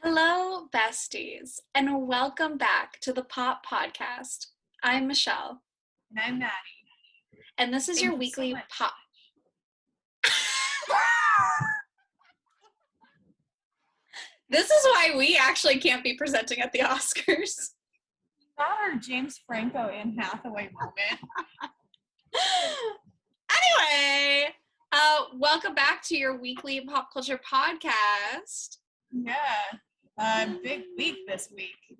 Hello, besties, and welcome back to the Pop Podcast. I'm Michelle, And I'm Maddie. and this is Thank your you weekly so much. pop. This is why we actually can't be presenting at the Oscars. Not our James Franco Anne Hathaway moment. Anyway, welcome back to your weekly pop culture podcast. Yeah. Big week this week.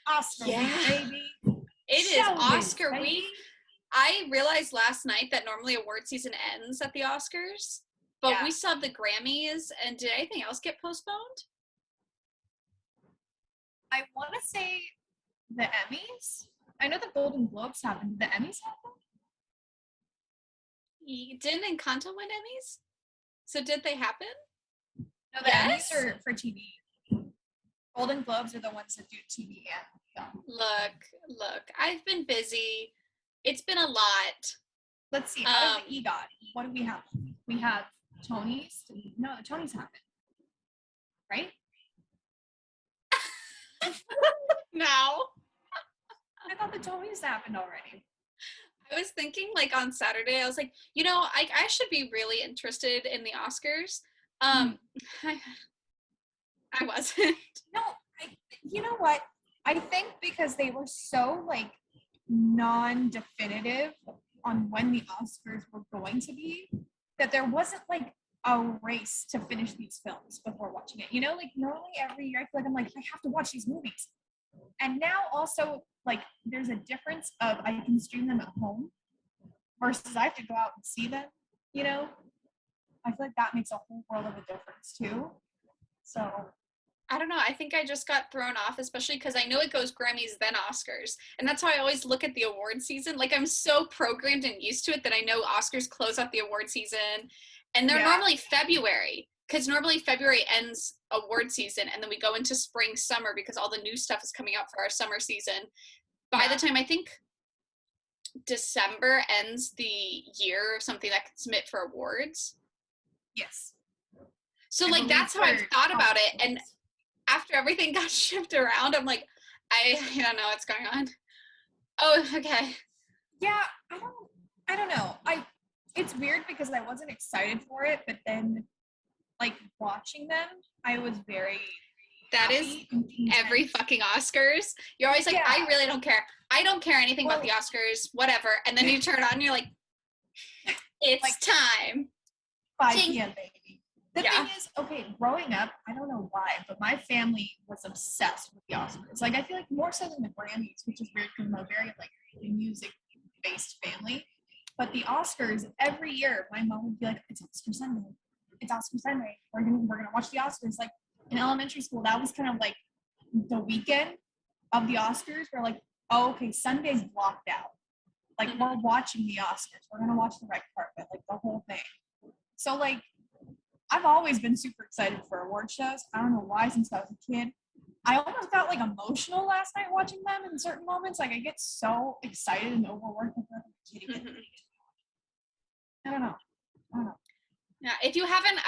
Oscar week, baby. It is Showbiz, Oscar baby. week. I realized last night that normally award season ends at the Oscars, but we still have the Grammys, and did anything else get postponed? I want to say the Emmys. I know the Golden Globes happened. Did the Emmys happen? Didn't Encanto win Emmys? So did they happen? No, the Emmys are for TV. Golden Globes are the ones that do TV and film. Look, I've been busy. It's been a lot. Let's see. Out of the EGOT, what do we have? We have Tonys. No, the Tonys happen. Right? No. I thought the Tonys happened already. I was thinking, like, on Saturday, I was like, you know, I should be really interested in the Oscars. I wasn't. No, you know what? I think because they were so, like, non-definitive on when the Oscars were going to be, that there wasn't, like, a race to finish these films before watching it. You know, like, normally every year I feel like I'm like, I have to watch these movies. And now also, like, there's a difference of I can stream them at home versus I have to go out and see them, you know? I feel like that makes a whole world of a difference, too. So I don't know. I think I just got thrown off, especially because I know it goes Grammys, then Oscars. And that's how I always look at the award season. Like, I'm so programmed and used to it that I know Oscars close out the award season. And they're normally February, because normally February ends award season, and then we go into spring, summer, because all the new stuff is coming out for our summer season. By the time, I think, December ends the year of something that can submit for awards. Yes. So, like, that's how I've thought about it. And after everything got shifted around, I'm like, I don't know what's going on. Oh, okay. Yeah, I don't know. It's weird because I wasn't excited for it, but then, like, watching them, I was very That is every fucking Oscars. You're always like, I really don't care. I don't care anything about the Oscars, whatever. And then you turn it on and you're like, it's like, time. 5 p.m., baby. The thing is, okay, growing up, I don't know why, but my family was obsessed with the Oscars. Like, I feel like more so than the Grammys, which is weird because I'm a very, like, music-based family. But the Oscars, every year, my mom would be like, it's Oscar Sunday. It's Oscar Sunday. We're gonna watch the Oscars. Like, in elementary school, that was kind of like the weekend of the Oscars. We're like, oh, okay, Sunday's blocked out. Like, we're watching the Oscars. We're gonna watch the red carpet, like the whole thing. So, like, I've always been super excited for award shows. I don't know why, since I was a kid. I almost got, like, emotional last night watching them in certain moments. Like, I get so excited and overworked with a kid again. I don't know. Yeah, if you haven't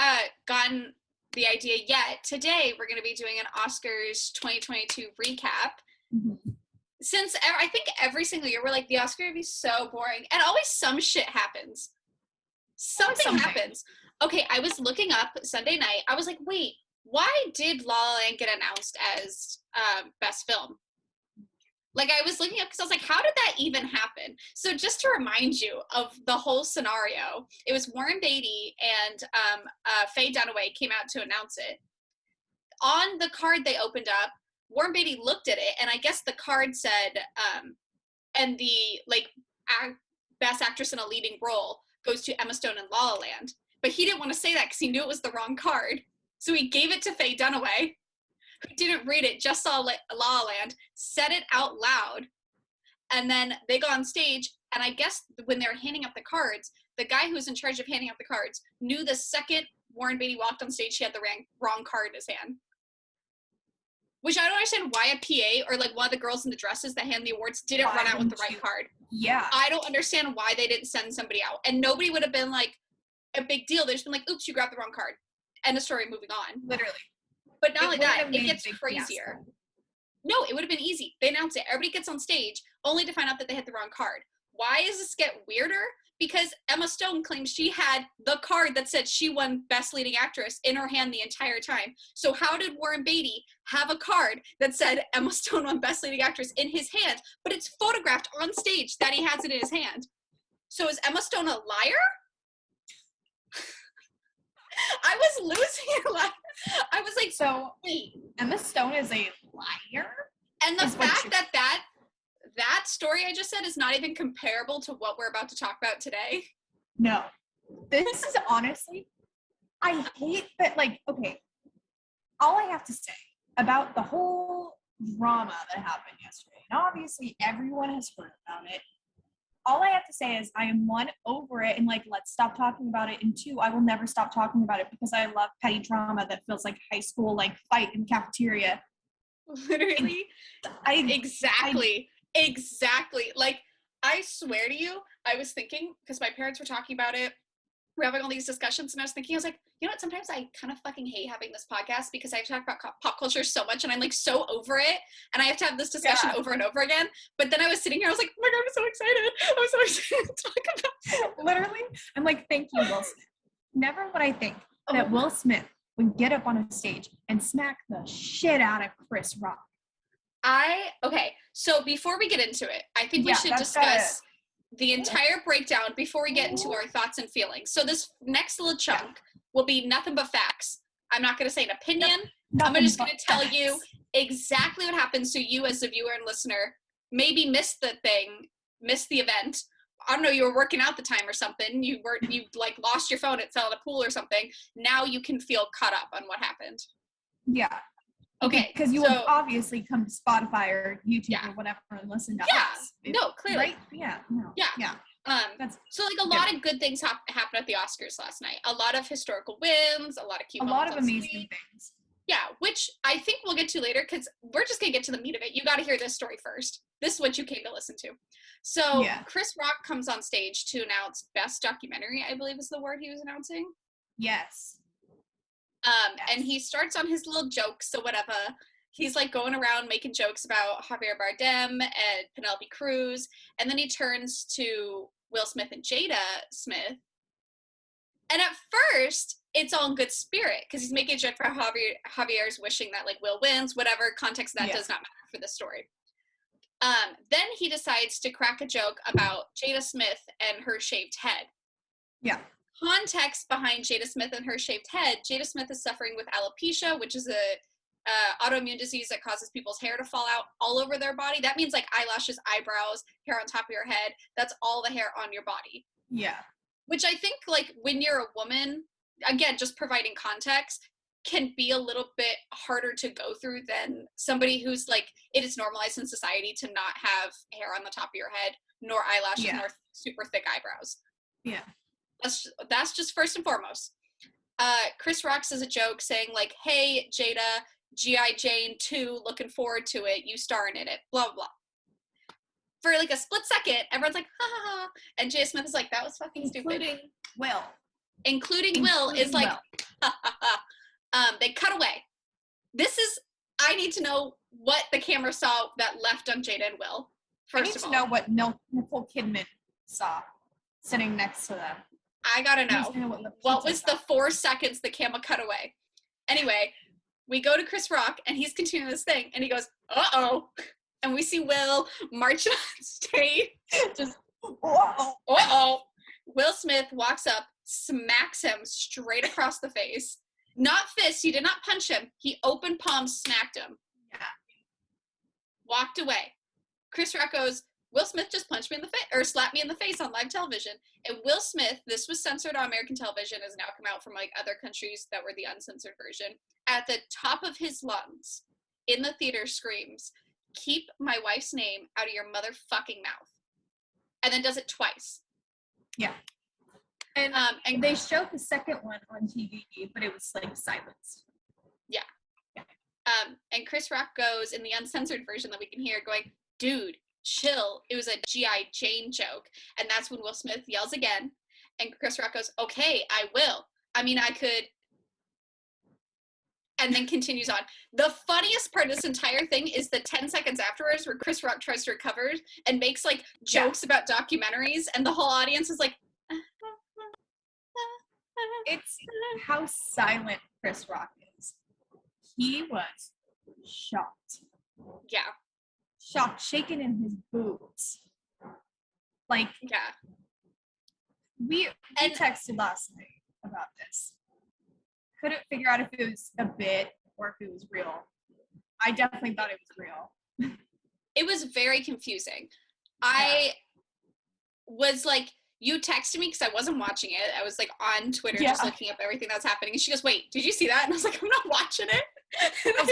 gotten the idea yet, today we're going to be doing an Oscars 2022 recap. Since I think every single year we're like, the Oscar would be so boring, and always some shit happens. Something happens. Okay, I was looking up Sunday night. I was like, wait, why did La La Land get announced as best film? Like, I was looking up because I was like, how did that even happen? So just to remind you of the whole scenario, it was Warren Beatty and Faye Dunaway came out to announce it. On the card they opened up, Warren Beatty looked at it, and I guess the card said, and the, like, best actress in a leading role goes to Emma Stone in La La Land. But he didn't want to say that because he knew it was the wrong card. So he gave it to Faye Dunaway, who didn't read it, just saw La La Land, said it out loud, and then they got on stage, and I guess when they were handing out the cards, the guy who was in charge of handing out the cards knew the second Warren Beatty walked on stage, he had the wrong card in his hand. Which I don't understand why a PA or, like, one of the girls in the dresses that hand the awards didn't run out with the right card. Yeah. I don't understand why they didn't send somebody out. And nobody would have been, like, a big deal. They'd just been like, oops, you grabbed the wrong card. End of story, moving on. Literally. But not only that, it gets big crazier. fiasco. No, it would have been easy. They announced it. Everybody gets on stage only to find out that they hit the wrong card. Why does this get weirder? Because Emma Stone claims she had the card that said she won Best Leading Actress in her hand the entire time. So how did Warren Beatty have a card that said Emma Stone won Best Leading Actress in his hand, but it's photographed on stage that he has it in his hand? So is Emma Stone a liar? I was losing it. I was like, so wait. Emma Stone is a liar? And the fact that story I just said is not even comparable to what we're about to talk about today. No. This is honestly, I hate that, like, okay, all I have to say about the whole drama that happened yesterday, and obviously everyone has heard about it, all I have to say is I am, one, over it, and like, let's stop talking about it, and two, I will never stop talking about it because I love petty drama that feels like high school, like, fight in the cafeteria. Literally. Exactly. Like, I swear to you, I was thinking, because my parents were talking about it, we're having all these discussions, and I was thinking, I was like, you know what, sometimes I kind of fucking hate having this podcast because I have to talk about pop culture so much, and I'm like so over it, and I have to have this discussion over and over again. But then I was sitting here, I was like, oh my God, I'm so excited. I'm so excited to talk about it. Literally, I'm like, thank you, Will Smith. Never would I think that Will Smith would get up on a stage and smack the shit out of Chris Rock. Okay, so before we get into it, I think we should discuss the entire breakdown before we get into our thoughts and feelings. So this next little chunk will be nothing but facts. I'm not going to say an opinion. I'm just going to tell you exactly what happened so you as a viewer and listener maybe missed the event. I don't know, you were working out the time or something. You like lost your phone, it fell in a pool or something. Now you can feel caught up on what happened. Yeah. Okay, because you will obviously come to Spotify or YouTube or whatever and listen to us. No, clearly. Right? Yeah. No. Yeah. So like a lot of good things happened at the Oscars last night. A lot of historical wins, a lot of cute moments. A lot of amazing things. Yeah, which I think we'll get to later because we're just going to get to the meat of it. You got to hear this story first. This is what you came to listen to. So Chris Rock comes on stage to announce Best Documentary, I believe is the word he was announcing. Yes. And he starts on his little jokes, so whatever. He's like going around making jokes about Javier Bardem and Penelope Cruz, and then he turns to Will Smith and Jada Smith. And at first, it's all in good spirit because he's making a joke for Javier's wishing that like Will wins, whatever context that does not matter for the story. Then he decides to crack a joke about Jada Smith and her shaved head. Yeah. Context behind Jada Smith and her shaved head. Jada Smith is suffering with alopecia, which is a autoimmune disease that causes people's hair to fall out all over their body. That means like eyelashes, eyebrows, hair on top of your head. That's all the hair on your body. Yeah. Which I think like when you're a woman, again, just providing context, can be a little bit harder to go through than somebody who's like, it is normalized in society to not have hair on the top of your head, nor eyelashes, nor super thick eyebrows. Yeah. That's just first and foremost. Chris Rock says a joke saying like, hey, Jada, G.I. Jane 2, looking forward to it. You starring in it, blah, blah. For like a split second, everyone's like, ha ha ha. And Jada Smith is like, that was fucking stupid. Including Will is like, ha ha ha. They cut away. I need to know what the camera saw that left on Jada and Will. I need to know what Nicole Kidman saw sitting next to them. I gotta know. What was the 4 seconds the camera cut away? Anyway, we go to Chris Rock, and he's continuing this thing, and he goes, uh-oh. And we see Will marching on stage. Just, uh-oh. Uh-oh. Will Smith walks up, smacks him straight across the face. Not fist. He did not punch him. He open palm smacked him. Yeah. Walked away. Chris Rock goes, Will Smith just punched me in the face, or slapped me in the face on live television. And Will Smith, this was censored on American television, has now come out from like other countries that were the uncensored version, at the top of his lungs, in the theater screams, keep my wife's name out of your motherfucking mouth. And then does it twice. Yeah. And they showed the second one on TV, but it was like silenced. Yeah. And Chris Rock goes in the uncensored version that we can hear going, dude, chill. It was a G.I. Jane joke. And that's when Will Smith yells again. And Chris Rock goes, okay, I will. I mean, I could and then continues on. The funniest part of this entire thing is the 10 seconds afterwards where Chris Rock tries to recover and makes like jokes about documentaries, and the whole audience is like, it's how silent Chris Rock is. He was shocked. Yeah. Shocked, shaken in his boots. Like, yeah. We texted last night about this. Couldn't figure out if it was a bit or if it was real. I definitely thought it was real. It was very confusing. I was like, you texted me because I wasn't watching it. I was like on Twitter just looking up everything that's happening. And she goes, wait, did you see that? And I was like, I'm not watching it. And I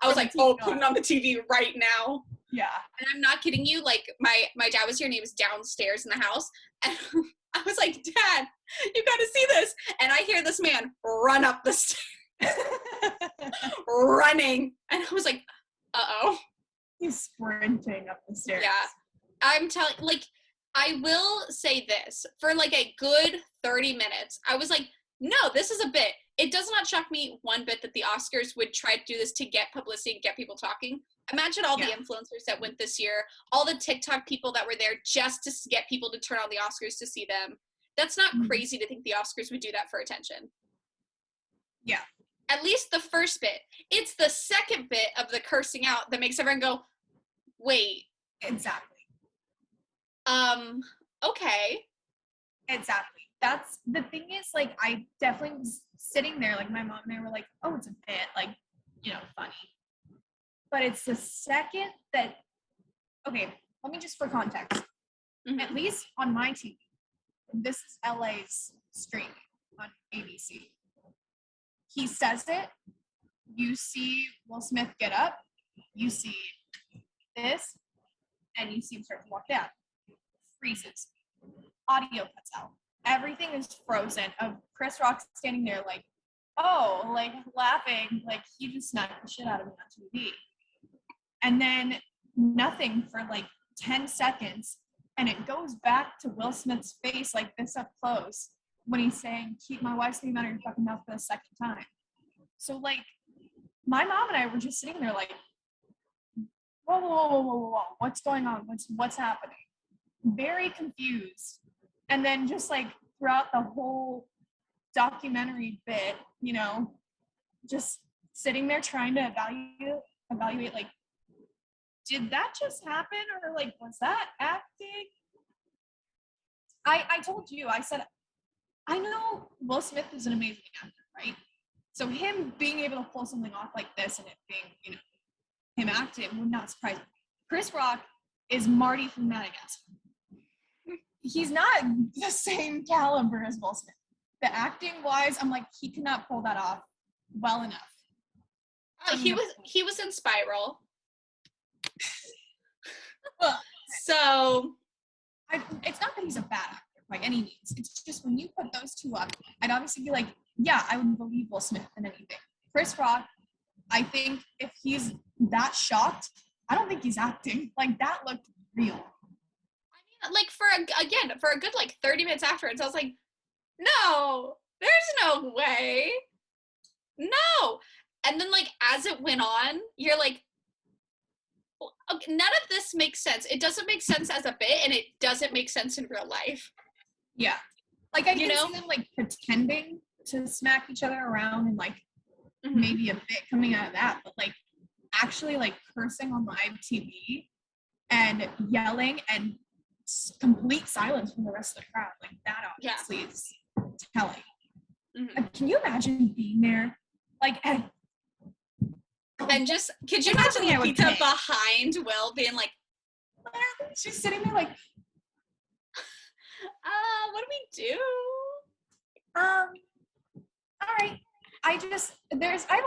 was like, oh, put it on the TV right now. Yeah. And I'm not kidding you. Like my dad was here and he was downstairs in the house. And I was like, Dad, you got to see this. And I hear this man run up the stairs. Running. And I was like, uh-oh. He's sprinting up the stairs. Yeah. I'm telling, like, I will say this. For, like, a good 30 minutes, I was like, no, this is a bit. It does not shock me one bit that the Oscars would try to do this to get publicity and get people talking. Imagine all the influencers that went this year, all the TikTok people that were there just to get people to turn on the Oscars to see them. That's not crazy to think the Oscars would do that for attention. Yeah. At least the first bit. It's the second bit of the cursing out that makes everyone go, wait. Exactly. Okay. Exactly. That's the thing is, like, I definitely was sitting there, like, my mom and I were like, oh, it's a bit, like, you know, funny. But it's the second that, okay, let me just for context. At least on my TV, this is LA's streaming on ABC. He says it, you see Will Smith get up, you see this, and you see him start to walk down. Freezes. Audio cuts out. Everything is frozen of Chris Rock standing there like, oh, like laughing, like he just smacked the shit out of me on TV. And then nothing for like 10 seconds. And it goes back to Will Smith's face like this up close when he's saying, keep my wife's name out of your fucking mouth for the second time. So like, my mom and I were just sitting there like, whoa, what's going on? What's happening? Very confused. And then just like throughout the whole documentary bit, you know, just sitting there trying to evaluate like, did that just happen? Or like, was that acting? I told you, I said, I know Will Smith is an amazing actor, right? So him being able to pull something off like this and it being, you know, him acting would not surprise me. Chris Rock is Marty from Madagascar. He's not the same caliber as Will Smith. The acting wise, I'm like, he cannot pull that off well enough. He was in Spiral. So it's not that he's a bad actor by any means. It's just when you put those two up, I'd obviously be like, yeah, I would believe Will Smith in anything. Chris Rock, I think if he's that shocked, I don't think he's acting. Like, that looked real. I mean, like, for a good, like, 30 minutes afterwards, I was like, no, there's no way. No. And then, like, as it went on, you're like, okay, none of this makes sense. It doesn't make sense as a bit, and it doesn't make sense in real life. Yeah. Like, I can see them, like, pretending to smack each other around and, like, maybe a bit coming out of that, but, like, actually, like, cursing on live TV and yelling and complete silence from the rest of the crowd. Like, that obviously is telling. Can you imagine being there? Like, and just, could you imagine the pizza behind Will being like, she's sitting there like, what do we do? All right. I have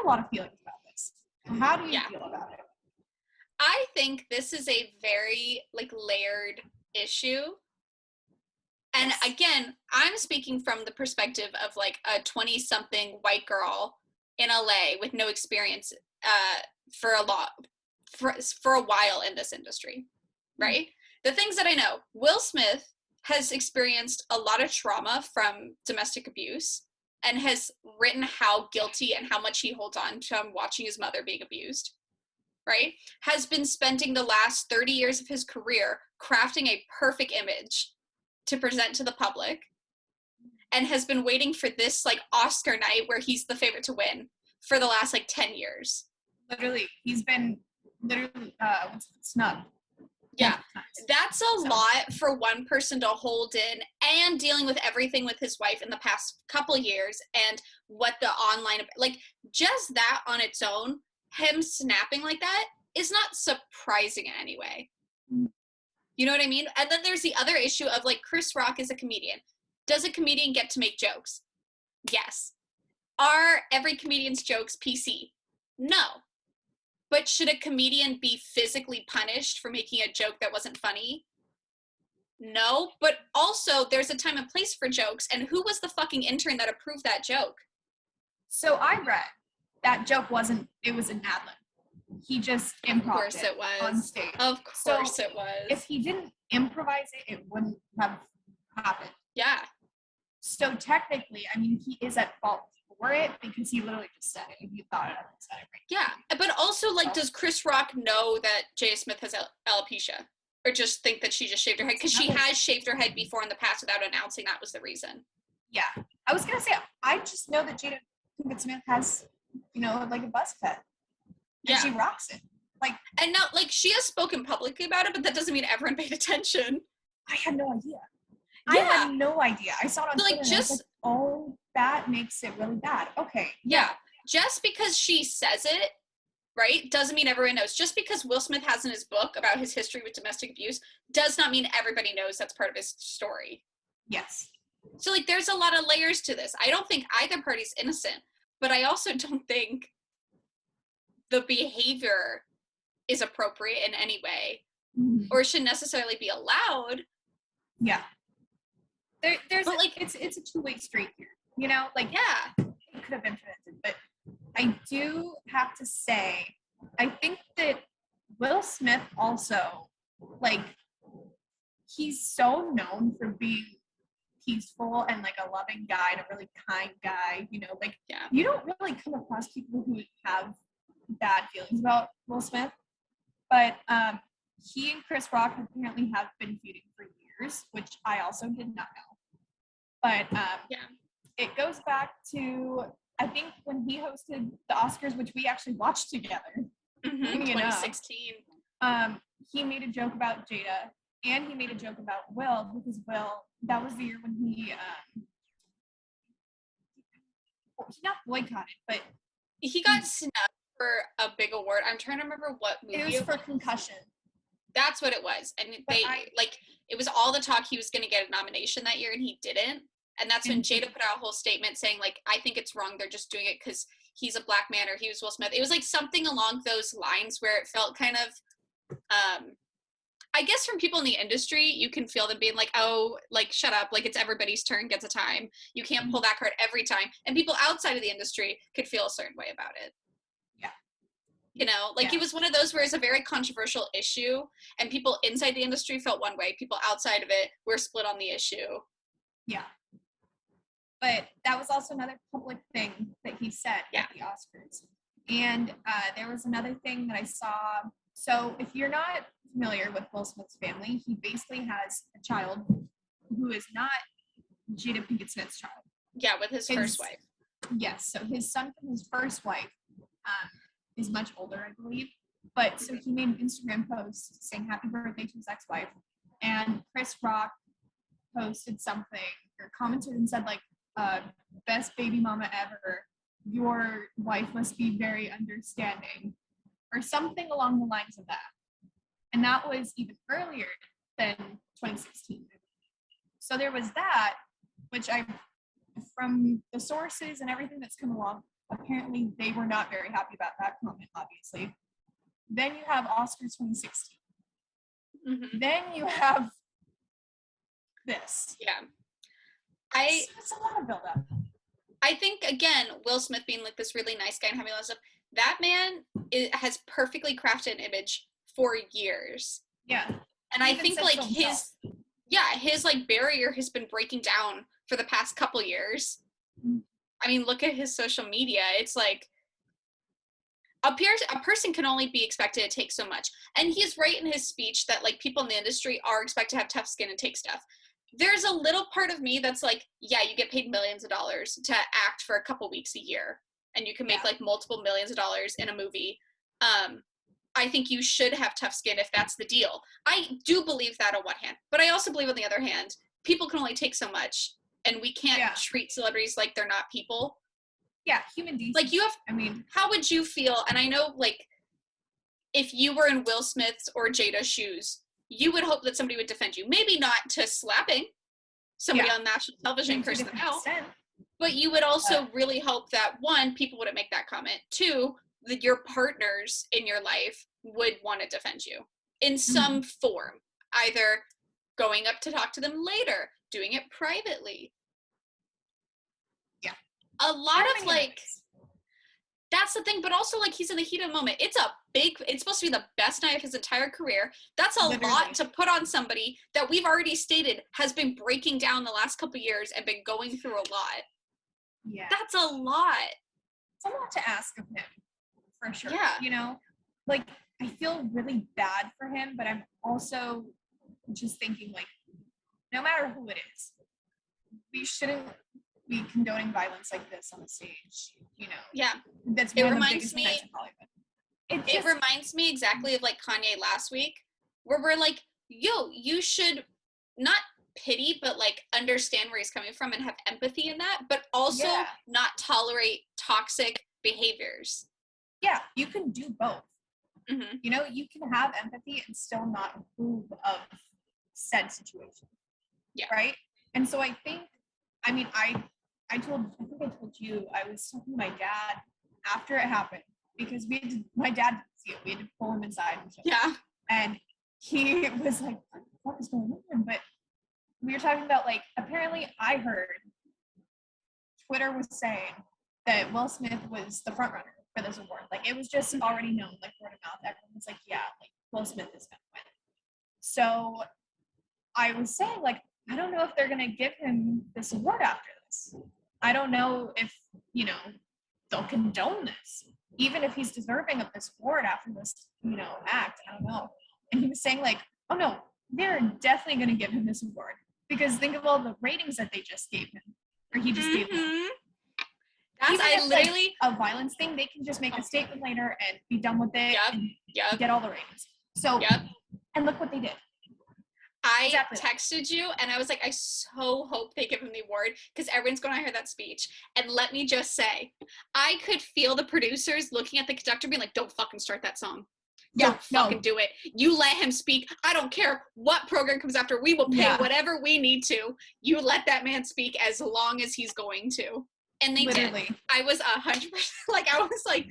a lot of feelings about this. How do you feel about it? I think this is a very, like, layered issue. And again, I'm speaking from the perspective of, like, a 20-something white girl in LA with no experience for a while in this industry, right? The things that I know, Will Smith has experienced a lot of trauma from domestic abuse. and has written how guilty and how much he holds on to watching his mother being abused, right? Has been spending the last 30 years of his career crafting a perfect image to present to the public, and has been waiting for this like Oscar night where he's the favorite to win for the last like 10 years. Literally, he's been snubbed. Yeah, that's a lot for one person to hold in, and dealing with everything with his wife in the past couple years, and what the online, like, just that on its own, him snapping like that is not surprising in any way. You know what I mean? And then there's the other issue of, like, Chris Rock is a comedian. Does a comedian get to make jokes? Yes. Are every comedian's jokes PC? No. But should a comedian be physically punished for making a joke that wasn't funny? No. But also, there's a time and place for jokes, and who was the fucking intern that approved that joke? So I read that joke wasn't, it was an ad-lib. He just improvised it on stage. Of course it was. If he didn't improvise it, it wouldn't have happened. Yeah. So technically, I mean, he is at fault for it because he literally just said it and he thought it and said it right. Yeah, but also, like, does Chris Rock know that Jada Smith has alopecia? Or just think that she just shaved her head? Because she has shaved her head before in the past without announcing that was the reason. Yeah. I was going to say, I just know that Jada Smith has, you know, like a buzz cut. And she rocks it. Like, and now, like, she has spoken publicly about it, but that doesn't mean everyone paid attention. I had no idea. Yeah. I had no idea. I saw it on Twitter, like, just, like, oh, that makes it really bad. Okay. Yeah. Just because she says it, right, doesn't mean everyone knows. Just because Will Smith has in his book about his history with domestic abuse does not mean everybody knows that's part of his story. Yes. So, like, there's a lot of layers to this. I don't think either party's innocent, but I also don't think the behavior is appropriate in any way, or should necessarily be allowed. Yeah. There's but, like, it's a two-way street here, you know? Like, yeah, it could have been prevented, but I do have to say, I think that Will Smith also, like, he's so known for being peaceful and, like, a loving guy and a really kind guy, you know? Like, you don't really come across people who have bad feelings about Will Smith, but he and Chris Rock apparently have been feuding for years, which I also did not know. But it goes back to, I think, when he hosted the Oscars, which we actually watched together. 2016. He made a joke about Jada, and he made a joke about Will, because Will, that was the year when he not boycotted, but he got snubbed for a big award. I'm trying to remember what movie it was for Concussion. That's what it was. And it was all the talk he was going to get a nomination that year, and he didn't. And that's when Jada put out a whole statement saying, like, I think it's wrong. They're just doing it because he's a black man, or he was Will Smith. It was like something along those lines where it felt kind of, I guess from people in the industry, you can feel them being like, oh, like, shut up. Like, it's everybody's turn gets a time. You can't pull that card every time. And people outside of the industry could feel a certain way about it. You know, like, it was one of those where it's a very controversial issue, and people inside the industry felt one way. People outside of it were split on the issue. Yeah. But that was also another public thing that he said at the Oscars. And there was another thing that I saw. So if you're not familiar with Will Smith's family, he basically has a child who is not Jada Pinkett Smith's child. Yeah, with his first wife. Yes. So his son from his first wife is much older, I believe. But so he made an Instagram post saying happy birthday to his ex-wife. And Chris Rock posted something or commented and said, like, best baby mama ever. Your wife must be very understanding. Or something along the lines of that. And that was even earlier than 2016. So there was that, which from the sources and everything that's come along, apparently they were not very happy about that comment, obviously. Then you have Oscars 2016. Then you have this. Yeah. It's a lot of build-up. I think, again, Will Smith being like this really nice guy and having all that stuff, that man has perfectly crafted an image for years. Yeah. And I think, like, his like barrier has been breaking down for the past couple years. I mean, look at his social media. It's like, a person can only be expected to take so much. And he's right in his speech that, like, people in the industry are expected to have tough skin and take stuff. There's a little part of me that's like, yeah, you get paid millions of dollars to act for a couple weeks a year, and you can make like multiple millions of dollars in a movie. I think you should have tough skin if that's the deal. I do believe that on one hand, but I also believe on the other hand, people can only take so much, and we can't treat celebrities like they're not people. Yeah, human decency. Like, you have, I mean, how would you feel? And I know, like, if you were in Will Smith's or Jada's shoes, you would hope that somebody would defend you. Maybe not to slapping somebody on national television, cursing them out, but you would also really hope that, one, people wouldn't make that comment. Two, that your partners in your life would want to defend you in some form, either going up to talk to them later, doing it privately. Yeah. A lot of, like, that's the thing, but also, like, he's in the heat of the moment. It's supposed to be the best night of his entire career. That's a lot to put on somebody that we've already stated has been breaking down the last couple years and been going through a lot. Yeah. That's a lot. It's a lot to ask of him, for sure. Yeah. You know, like, I feel really bad for him, but I'm also just thinking, like, no matter who it is, we shouldn't be condoning violence like this on the stage, you know? Yeah. That's one of the biggest nights of Hollywood. It reminds me exactly of, like, Kanye last week, where we're like, yo, you should not pity, but, like, understand where he's coming from and have empathy in that, but also not tolerate toxic behaviors. Yeah, you can do both. You know, you can have empathy and still not approve of said situation. Yeah. Right? And so I think, I mean, I think I told you, I was talking to my dad after it happened, because my dad didn't see it. We had to pull him inside and stuff. Yeah. And he was like, what the fuck is going on? But we were talking about, like, apparently I heard Twitter was saying that Will Smith was the front runner for this award. Like, it was just already known, like, word of mouth. Everyone was like, yeah, like, Will Smith is gonna win. So I was saying, like, I don't know if they're gonna give him this award after this. I don't know if, you know, they'll condone this, even if he's deserving of this award after this, you know, act. I don't know. And he was saying, like, oh no, they're definitely going to give him this award, because think of all the ratings that they just gave him, or he just gave him. That's, I literally, like, a violence thing, they can just make a statement later and be done with it and get all the ratings. So, and look what they did. I texted you and I was like, I so hope they give him the award, because everyone's going to hear that speech. And let me just say, I could feel the producers looking at the conductor being like, don't fucking start that song. Don't fucking do it. You let him speak. I don't care what program comes after. We will pay whatever we need to. You let that man speak as long as he's going to. And they did. I was 100%, like, I was like,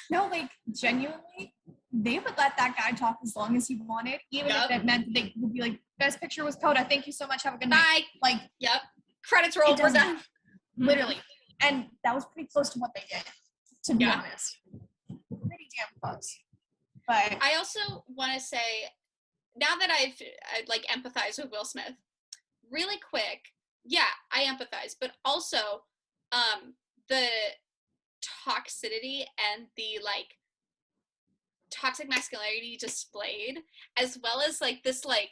no, like, genuinely, they would let that guy talk as long as he wanted, even if that meant they would be like, best picture was Coda, thank you so much, have a good night. Like, credits roll, we're done. Literally. And that was pretty close to what they did, to be honest. Pretty damn close. But I also want to say, now that I've like empathized with Will Smith, really quick, I empathize, but also the toxicity and the, like, toxic masculinity displayed, as well as, like, this, like,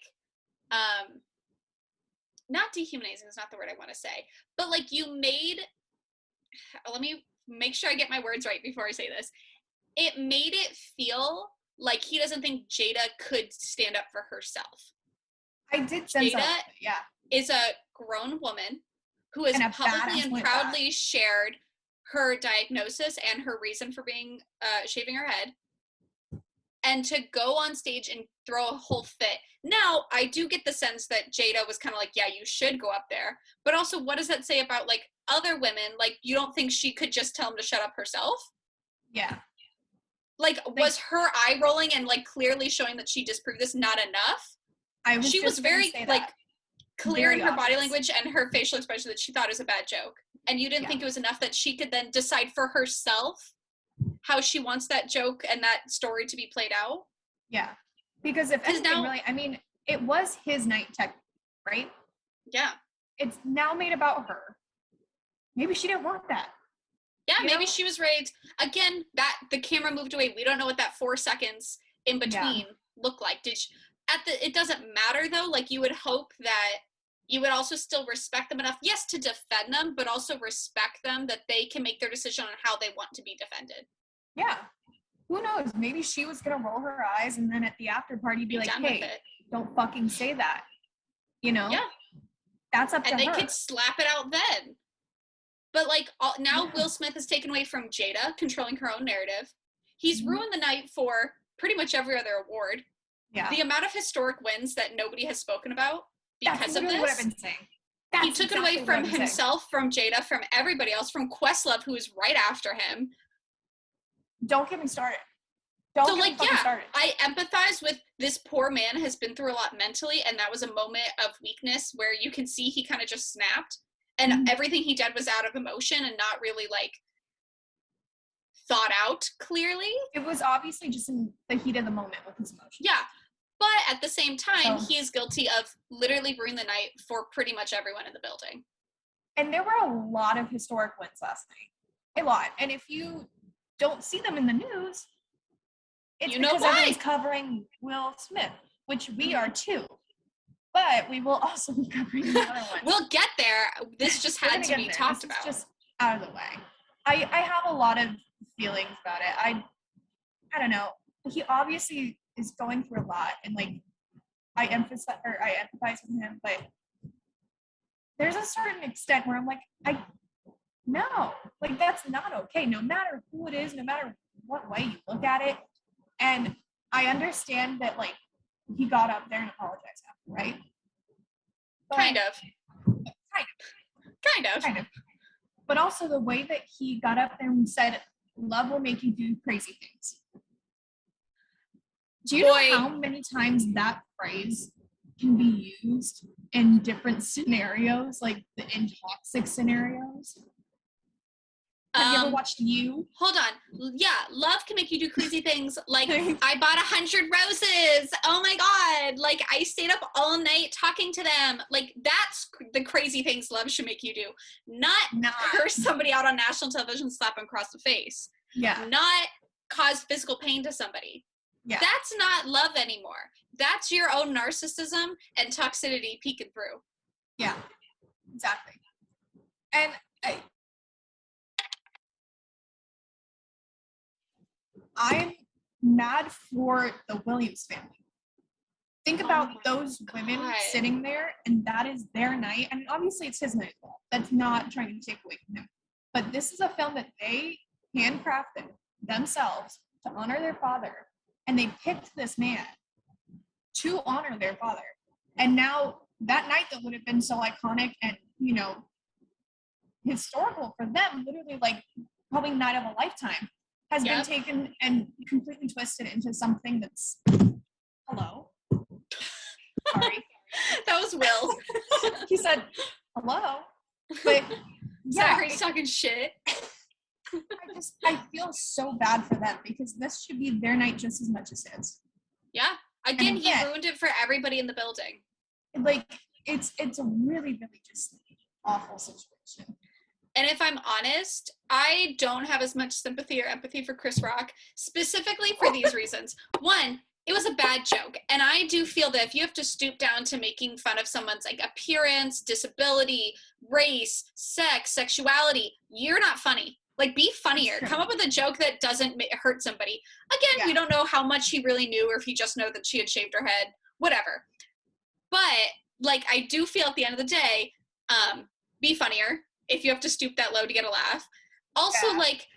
not dehumanizing is not the word I want to say, but, like, let me make sure I get my words right before I say this. It made it feel like he doesn't think Jada could stand up for herself. I did sense that. Is a grown woman who has publicly and proudly shared her diagnosis and her reason for being shaving her head, and to go on stage and throw a whole fit. Now, I do get the sense that Jada was kind of like, yeah, you should go up there, but also, what does that say about, like, other women? Like, you don't think she could just tell him to shut up herself? Like, was her eye rolling and, like, clearly showing that she disproved this not enough? She was very, like, clear in her body language and her facial expression that she thought it was a bad joke. And you didn't think it was enough that she could then decide for herself how she wants that joke and that story to be played out? Yeah. Because if anything, now, really, I mean, it was his night, tech, right? Yeah. It's now made about her. maybe she didn't want that. Yeah, maybe she was ready. Again, that the camera moved away. We don't know what that 4 seconds in between looked like. It doesn't matter though. Like, you would hope that you would also still respect them enough, yes, to defend them, but also respect them that they can make their decision on how they want to be defended. Yeah. Who knows? Maybe she was gonna roll her eyes and then at the after party be like, hey, don't fucking say that. You know? Yeah. That's up to her. And they could slap it out then. But, like, now Will Smith has taken away from Jada controlling her own narrative. He's ruined the night for pretty much every other award. Yeah. The amount of historic wins that nobody has spoken about because of this. What I've been saying. He took it away from himself, from Jada, from everybody else, from Questlove, who is right after him. Don't get me started. Don't get me started. I empathize with this poor man has been through a lot mentally, and that was a moment of weakness where you can see he kind of just snapped. And everything he did was out of emotion and not really, like, thought out clearly. It was obviously just in the heat of the moment with his emotions. Yeah. But at the same time, he is guilty of literally ruining the night for pretty much everyone in the building. And there were a lot of historic wins last night. A lot. And if you don't see them in the news, it's because everyone's covering Will Smith, which we are too. But we will also be covering the other ones. We'll get there. This just had to be talked about. Just out of the way. I have a lot of feelings about it. I don't know. He obviously is going through a lot, and like I empathize with him, but there's a certain extent where I'm like, no, like that's not okay. No matter who it is, no matter what way you look at it, and I understand that like he got up there and apologized after, right? But, kind of. But also the way that he got up there and said, "Love will make you do crazy things." Do you know how many times that phrase can be used in different scenarios, like in toxic scenarios? Have you ever watched You? Hold on. Yeah, love can make you do crazy things. Like, I bought 100 roses. Oh my God. Like, I stayed up all night talking to them. Like, that's the crazy things love should make you do. Not curse somebody out on national television, slap them across the face. Yeah. Not cause physical pain to somebody. Yeah. That's not love anymore. That's your own narcissism and toxicity peeking through. Yeah, exactly. And I'm mad for the Williams family. Think about those women sitting there, and that is their night. I mean, obviously it's his night as well. That's not trying to take away from him. But this is a film that they handcrafted themselves to honor their father. And they picked this man to honor their father. And now that night that would have been so iconic and, you know, historical for them, literally like probably night of a lifetime, has been taken and completely twisted into something that's, hello. Sorry. That was Will. He said, hello. But yeah. Sorry, he's talking shit. I feel so bad for them because this should be their night just as much as his. Yeah. Again, he ruined it for everybody in the building. Like, it's a really, really just awful situation. And if I'm honest, I don't have as much sympathy or empathy for Chris Rock, specifically for these reasons. One, it was a bad joke. And I do feel that if you have to stoop down to making fun of someone's like appearance, disability, race, sex, sexuality, you're not funny. Like, be funnier. Come up with a joke that doesn't hurt somebody. Again, we don't know how much he really knew, or if he just knew that she had shaved her head, whatever. But, like, I do feel at the end of the day, be funnier if you have to stoop that low to get a laugh. Also, like,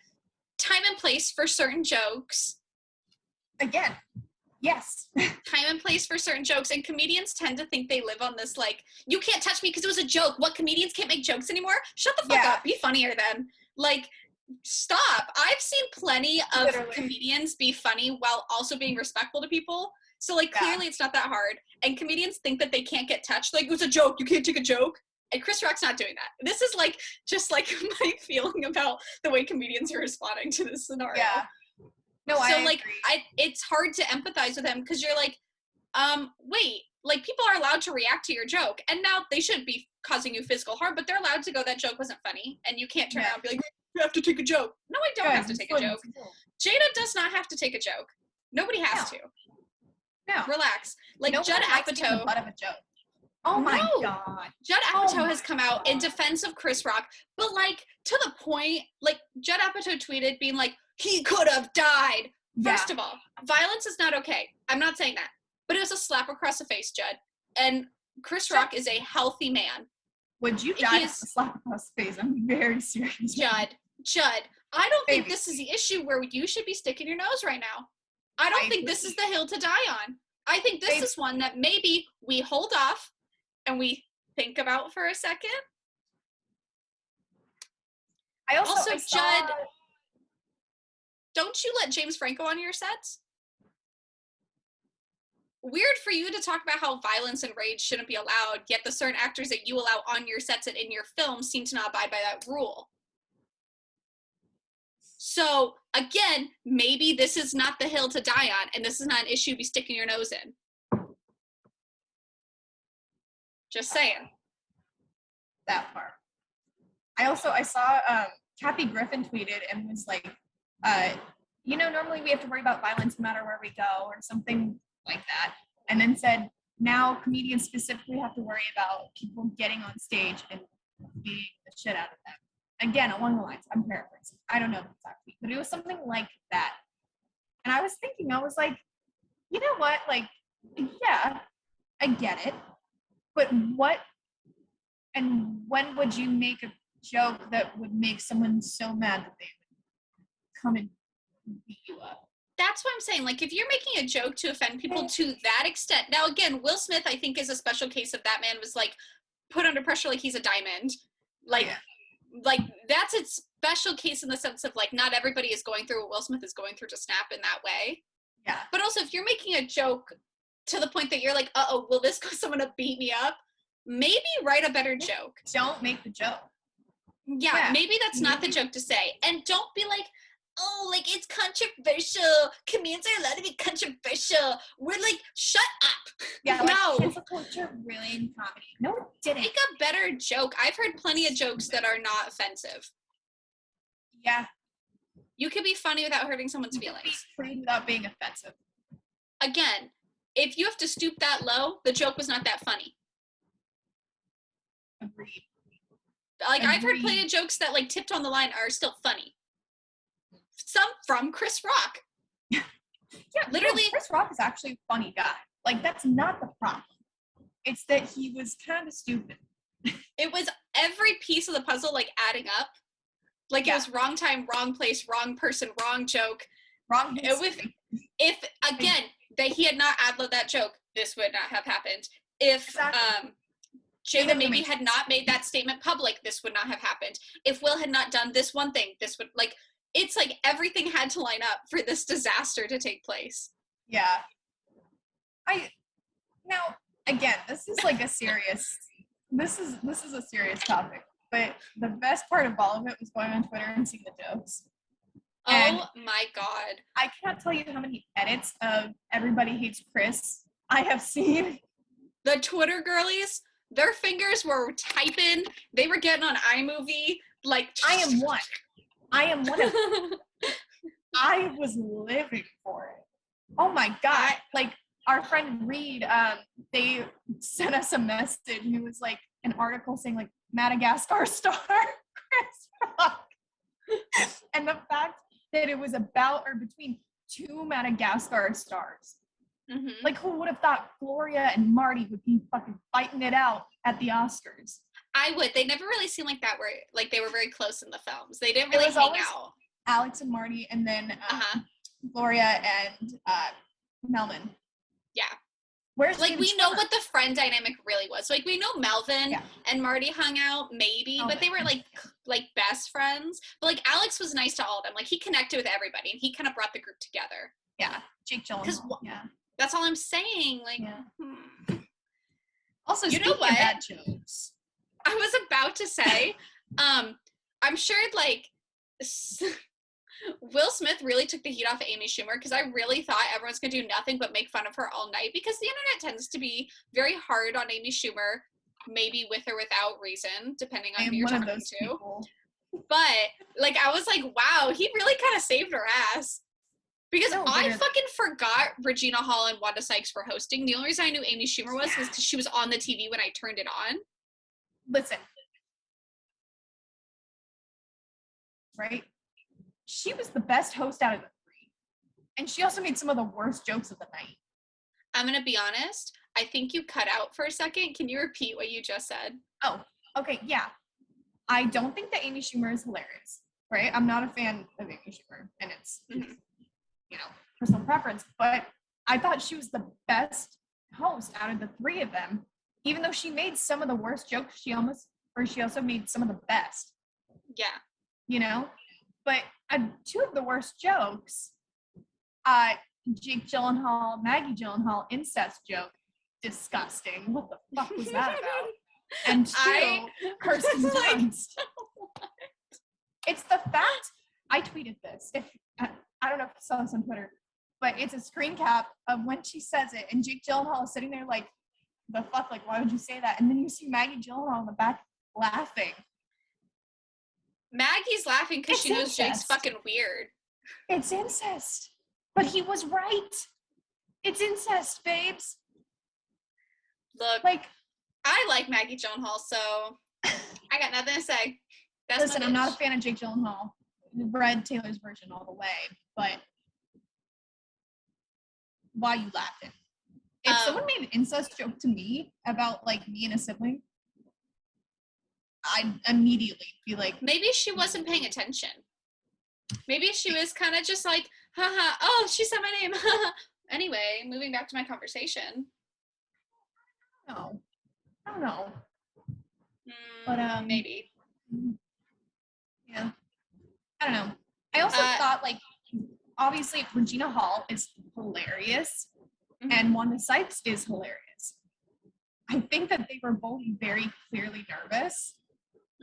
time and place for certain jokes. Again, yes. Time and place for certain jokes. And comedians tend to think they live on this, like, you can't touch me because it was a joke. What, comedians can't make jokes anymore? Shut the fuck up. Be funnier then. Like, stop. I've seen plenty of comedians be funny while also being respectful to people. So, like, clearly it's not that hard. And comedians think that they can't get touched. Like, it was a joke. You can't take a joke. And Chris Rock's not doing that. This is, like, just, like, my feeling about the way comedians are responding to this scenario. Yeah. No, so, I like, agree. It's hard to empathize with him because you're like, wait, like, people are allowed to react to your joke. And now they should be causing you physical harm, but they're allowed to go, that joke wasn't funny, and you can't turn around and be like, you have to take a joke. No, I don't have to take a joke. Jada does not have to take a joke. Nobody has to. No. Relax. Like, no Judd Apatow. The butt of a joke. Oh my God. Judd Apatow has come out in defense of Chris Rock, but like to the point, like Judd Apatow tweeted being like, he could have died. First of all, violence is not okay. I'm not saying that, but it was a slap across the face, Judd. And Chris Rock is a healthy man. Would you die with a slap across the face? I'm very serious. Judd, I don't think this is the issue where you should be sticking your nose right now. I don't think this is the hill to die on. I think this is one that maybe we hold off and we think about for a second. I saw... Judd, don't you let James Franco on your sets? Weird for you to talk about how violence and rage shouldn't be allowed, yet the certain actors that you allow on your sets and in your films seem to not abide by that rule. So, again, maybe this is not the hill to die on, and this is not an issue to be sticking your nose in. Just saying. That part. I saw Kathy Griffin tweeted and was like, normally we have to worry about violence no matter where we go or something like that. And then said, now comedians specifically have to worry about people getting on stage and beating the shit out of them. Again, along the lines, I'm paraphrasing. I don't know exactly, but it was something like that. And I was thinking, I was like, you know what? Like, yeah, I get it. But what and when would you make a joke that would make someone so mad that they would come and beat you up? That's what I'm saying. Like, if you're making a joke to offend people to that extent. Now, again, Will Smith, I think, is a special case of that man was, like, put under pressure like he's a diamond. Like, like that's a special case in the sense of, like, not everybody is going through what Will Smith is going through to snap in that way. Yeah. But also, if you're making a joke to the point that you're like, uh-oh, will this cause someone to beat me up? Maybe write a better joke. Don't make the joke. Yeah, maybe that's not the joke to say. And don't be like, oh, like, it's controversial. Comedians are allowed to be controversial. We're like, shut up. Yeah, no. Cancel culture really in comedy. No, it didn't. Make a better joke. I've heard plenty of jokes that are not offensive. Yeah. You can be funny without hurting someone's feelings. Be free without being offensive. Again, if you have to stoop that low, the joke was not that funny. Agreed. Like, I've heard plenty of jokes that, like, tipped on the line are still funny. Some from Chris Rock. Yeah, literally. No, Chris Rock is actually a funny guy. Like, that's not the problem. It's that he was kind of stupid. It was every piece of the puzzle, like, adding up. Like, it was wrong time, wrong place, wrong person, wrong joke. Wrong history. If, again, that he had not ad-libbed that joke, this would not have happened. If, Jada maybe had not made that statement public, this would not have happened. If Will had not done this one thing, this would, like, it's like everything had to line up for this disaster to take place. Yeah. Now, again, this is like a serious, this is a serious topic, but the best part of all of it was going on Twitter and seeing the jokes. Oh my God. I cannot tell you how many edits of Everybody Hates Chris I have seen. The Twitter girlies, their fingers were typing. They were getting on iMovie. Like, I am one of them. I was living for it. Oh my God. Like, our friend Reed, they sent us a message and it was like an article saying like Madagascar star Chris Rock. And the fact that it was about or between two Madagascar stars. Mm-hmm. Like, who would have thought Gloria and Marty would be fucking fighting it out at the Oscars? I would. They never really seemed like that where, like, they were very close in the films. They didn't really hang out. Alex and Marty, and then Gloria and Melvin. Yeah. Where's like, we know what the friend dynamic really was. Like, we know Melvin and Marty hung out, maybe, but they were, like best friends. But, like, Alex was nice to all of them. Like, he connected with everybody, and he kind of brought the group together. Yeah. Jake Gyllenhaal. Yeah. That's all I'm saying. Like, Also, you know what? Bad jokes. I was about to say, I'm sure, like, Will Smith really took the heat off of Amy Schumer because I really thought everyone's going to do nothing but make fun of her all night because the internet tends to be very hard on Amy Schumer maybe with or without reason, depending on I who am you're one of talking those to. people. But, like, I was like, wow, he really kind of saved her ass. Because No, I literally. fucking forgot Regina Hall and Wanda Sykes were hosting. The only reason I knew Amy Schumer was because she was on the TV when I turned it on. Listen. Right? She was the best host out of the three. And she also made some of the worst jokes of the night. I'm going to be honest. I think you cut out for a second. Can you repeat what you just said? Oh, okay, yeah. I don't think that Amy Schumer is hilarious, right? I'm not a fan of Amy Schumer, and it's, you know, personal preference, but I thought she was the best host out of the three of them, even though she made some of the worst jokes, she also made some of the best. Yeah. You know? But two of the worst jokes, Jake Gyllenhaal, Maggie Gyllenhaal incest joke, disgusting. What the fuck was that about? And two, Kirsten Dunst. It's the fact, I tweeted this. If I don't know if you saw this on Twitter, but it's a screen cap of when she says it, and Jake Gyllenhaal is sitting there like, the fuck, like, why would you say that? And then you see Maggie Gyllenhaal in the back laughing. Maggie's laughing because she knows Jake's fucking weird. It's incest. But he was right. It's incest, babes. Look, like, I like Maggie Gyllenhaal, so I got nothing to say. Listen, I'm not a fan of Jake Gyllenhaal. Read Taylor's version all the way, but why you laughing? If someone made an incest joke to me about, like, me and a sibling, I'd immediately be like... Maybe she wasn't paying attention. Maybe she was kind of just like, haha, oh, she said my name. Anyway, moving back to my conversation. No. I don't know. But, maybe. Yeah. I don't know. I also thought, like, obviously Regina Hall is hilarious and Wanda Sykes is hilarious. I think that they were both very clearly nervous,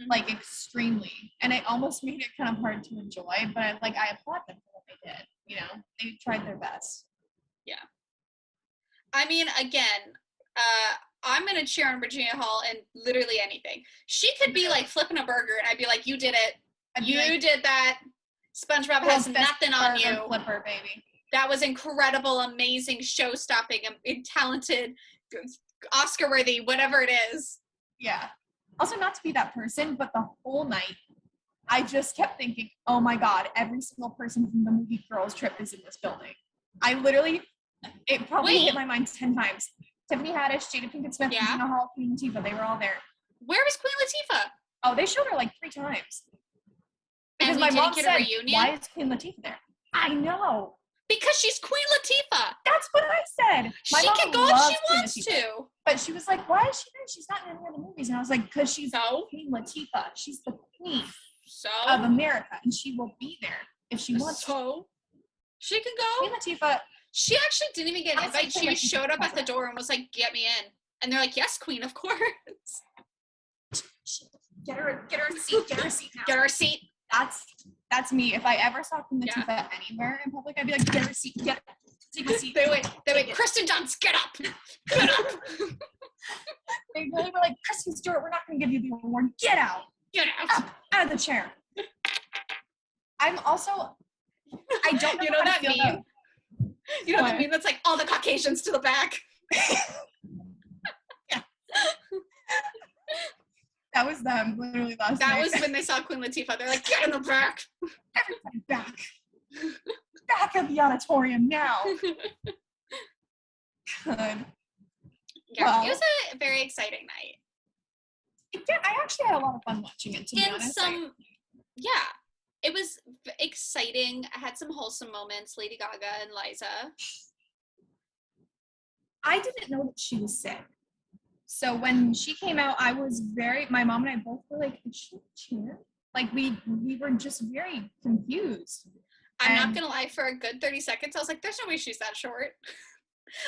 like extremely. And it almost made it kind of hard to enjoy, but I applaud them for what they did. You know, they tried their best. Yeah. I mean, again, I'm going to cheer on Regina Hall in literally anything. She could be like flipping a burger and I'd be like, you did it. You did that. SpongeBob has nothing on you. Flipper, baby. That was incredible, amazing, show-stopping, and talented, Oscar-worthy, whatever it is. Yeah. Also, not to be that person, but the whole night, I just kept thinking, oh my God, every single person from the movie Girls Trip is in this building. I literally, it probably hit my mind 10 times. Tiffany Haddish, Jada Pinkett Smith, Regina Hall, Queen Latifah, they were all there. Where was Queen Latifah? Oh, they showed her like 3 times. Because and my mom get said, a reunion? why is Queen Latifah there? I know. Because she's Queen Latifah. That's what I said. My she can go if she wants to. But she was like, why is she there? She's not in any of the movies. And I was like, because she's Queen Latifah. She's the queen of America. And she will be there if she wants to. She can go. Queen Latifah. She actually didn't even get an invite. She just showed up at the door and was like, get me in. And they're like, yes, queen, of course. Get her a seat. Get her a seat now. Get her a seat. That's me. If I ever saw Queen Latifah anywhere in public, I'd be like, get her a seat. Take a seat. They wait. Kristen Dunst, get up. Get up. They really were like, Kristen Stewart, we're not going to give you the award. Get out. Get out. Up, out of the chair. I'm also, I don't know, you know that meme? You know that meme that's like all the Caucasians to the back? Yeah. That was them literally last night. That was when they saw Queen Latifah. They're like, get in the back. Everybody back. Back of the auditorium now. Good. Yeah, it was a very exciting night. I actually had a lot of fun watching it, to be honest. It was exciting. I had some wholesome moments, Lady Gaga and Liza. I didn't know that she was sick. So when she came out, my mom and I both were like, is she cheer? Like, we were just very confused. I'm not going to lie, for a good 30 seconds, I was like, there's no way she's that short.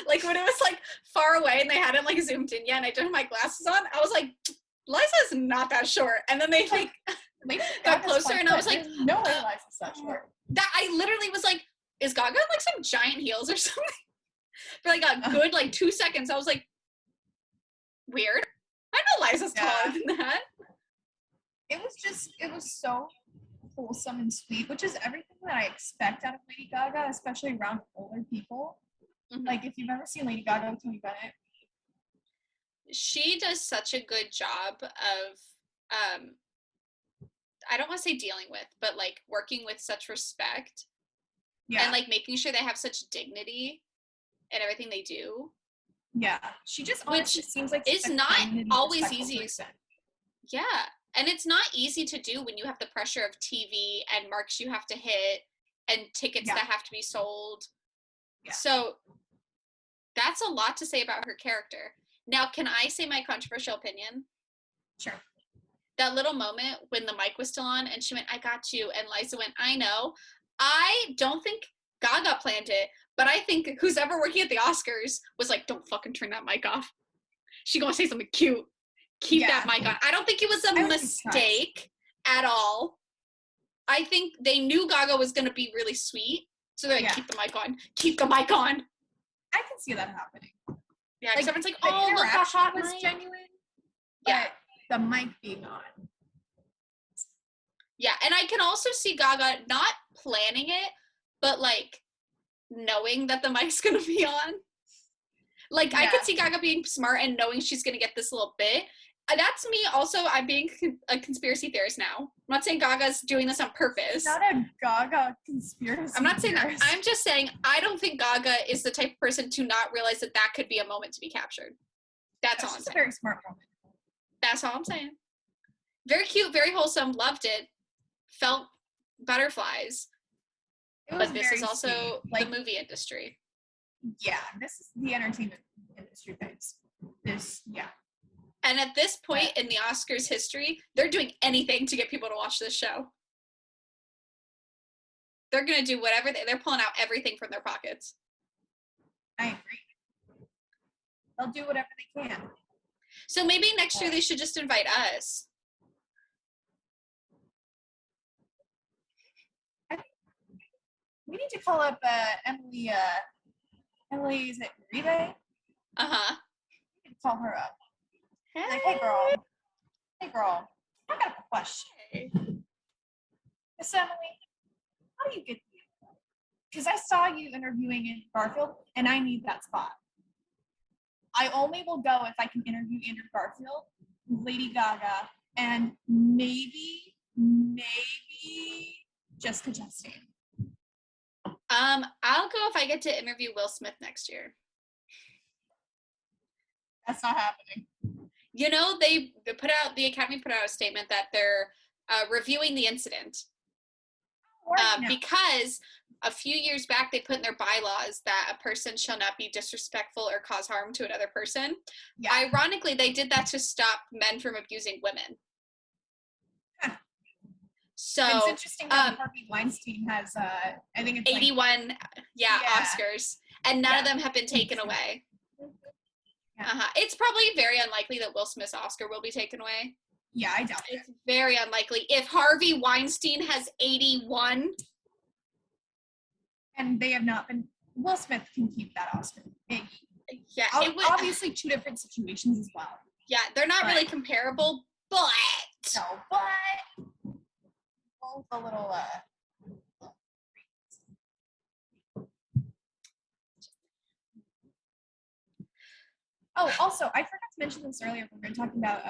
Like, when it was, like, far away and they hadn't, like, zoomed in yet and I didn't have my glasses on, I was like, Liza's not that short. And then they, like, got closer and I was like, no way Liza's that short. That I literally was like, is Gaga in, like, some giant heels or something? For, like, a good, like, 2 seconds, I was like, weird. I know Liza's taller than that. It was so wholesome and sweet, which is everything that I expect out of Lady Gaga, especially around older people. Mm-hmm. Like, if you've ever seen Lady Gaga with Tony Bennett, she does such a good job of, I don't want to say dealing with, but like working with such respect. Yeah. And like making sure they have such dignity in everything they do. Yeah. She just honestly seems like is not always easy. Yeah. And it's not easy to do when you have the pressure of TV and marks you have to hit and tickets that have to be sold. Yeah. So that's a lot to say about her character. Now, can I say my controversial opinion? Sure. That little moment when the mic was still on and she went, I got you. And Liza went, I know. I don't think Gaga planned it, but I think who's ever working at the Oscars was like, don't fucking turn that mic off. She gonna say something cute. Keep that mic on. I don't think it was a mistake at all. I think they knew Gaga was gonna be really sweet. So they're like, keep the mic on. Keep the mic on. I can see that happening. Yeah, like, everyone's like, oh, look, the hot was mic. Genuine. Yeah. The mic being on. Yeah, and I can also see Gaga not planning it, but like knowing that the mic's gonna be on. Like, I could see Gaga being smart and knowing she's gonna get this little bit. That's me also. I'm being a conspiracy theorist now. I'm not saying Gaga's doing this on purpose. She's not a Gaga conspiracy I'm not saying theorist. that. I'm just saying I don't think Gaga is the type of person to not realize that that could be a moment to be captured. That's all I'm saying. She's a very smart woman. That's all I'm saying. Very cute, very wholesome. Loved it. Felt butterflies. But this is also the movie industry. Yeah, this is the entertainment industry things. And at this point in the Oscars history, they're doing anything to get people to watch this show. They're going to do whatever. They're pulling out everything from their pockets. I agree. They'll do whatever they can. So maybe next year they should just invite us. We need to call up Emily. Emily, is it Uribe? Uh-huh. We need to call her up. Hey. Like, hey girl, I got a question. Miss Emily, how do you get here? Because I saw you interviewing in Garfield, and I need that spot. I only will go if I can interview Andrew Garfield, Lady Gaga, and maybe Jessica Chastain. I'll go if I get to interview Will Smith next year. That's not happening. You know, the Academy put out a statement that they're reviewing the incident because a few years back they put in their bylaws that a person shall not be disrespectful or cause harm to another person. Yeah. Ironically, they did that to stop men from abusing women. Huh. So it's interesting that Harvey Weinstein has, I think it's 81, Oscars, and none of them have been taken away. Yeah. It's probably very unlikely that Will Smith's Oscar will be taken away. Yeah, I doubt it. It's very unlikely. If Harvey Weinstein has 81. And they have not been, Will Smith can keep that Oscar. Yeah. Obviously two different situations as well. Yeah, they're not really comparable, but. No, but. Both a little, Oh, also, I forgot to mention this earlier when we were talking about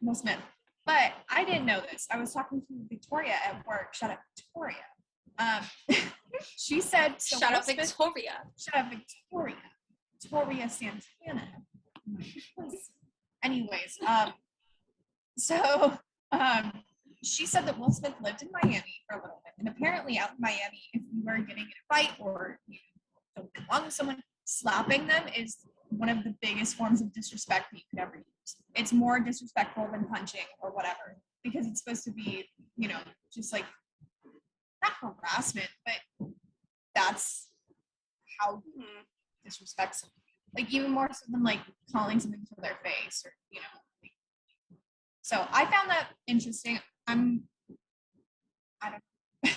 Will Smith, but I didn't know this. I was talking to Victoria at work. Shout out Victoria. She said, Shut up, Victoria. Shut up, Victoria. Victoria Santana. Anyways, she said that Will Smith lived in Miami for a little bit, and apparently out in Miami, if you were getting in a fight or you don't get along with someone, slapping them is one of the biggest forms of disrespect that you could ever use. It's more disrespectful than punching or whatever, because it's supposed to be, just like, not harassment, but that's how you disrespect someone. Like, even more so than, like, calling something to their face or, So I found that interesting. I don't know.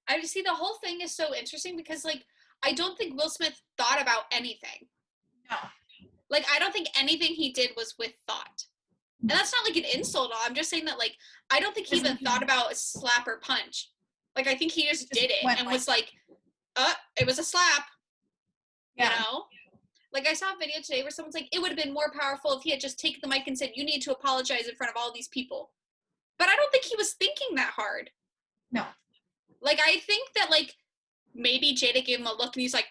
I see the whole thing is so interesting because, like, I don't think Will Smith thought about anything. No. Like, I don't think anything he did was with thought. And that's not like an insult. I'm just saying that, like, I don't think he even thought about a slap or punch. Like, I think he just did it and was like, it was a slap. You know? Like, I saw a video today where someone's like, it would have been more powerful if he had just taken the mic and said, you need to apologize in front of all these people. But I don't think he was thinking that hard. No. Like, I think that, like, maybe Jada gave him a look and he's like,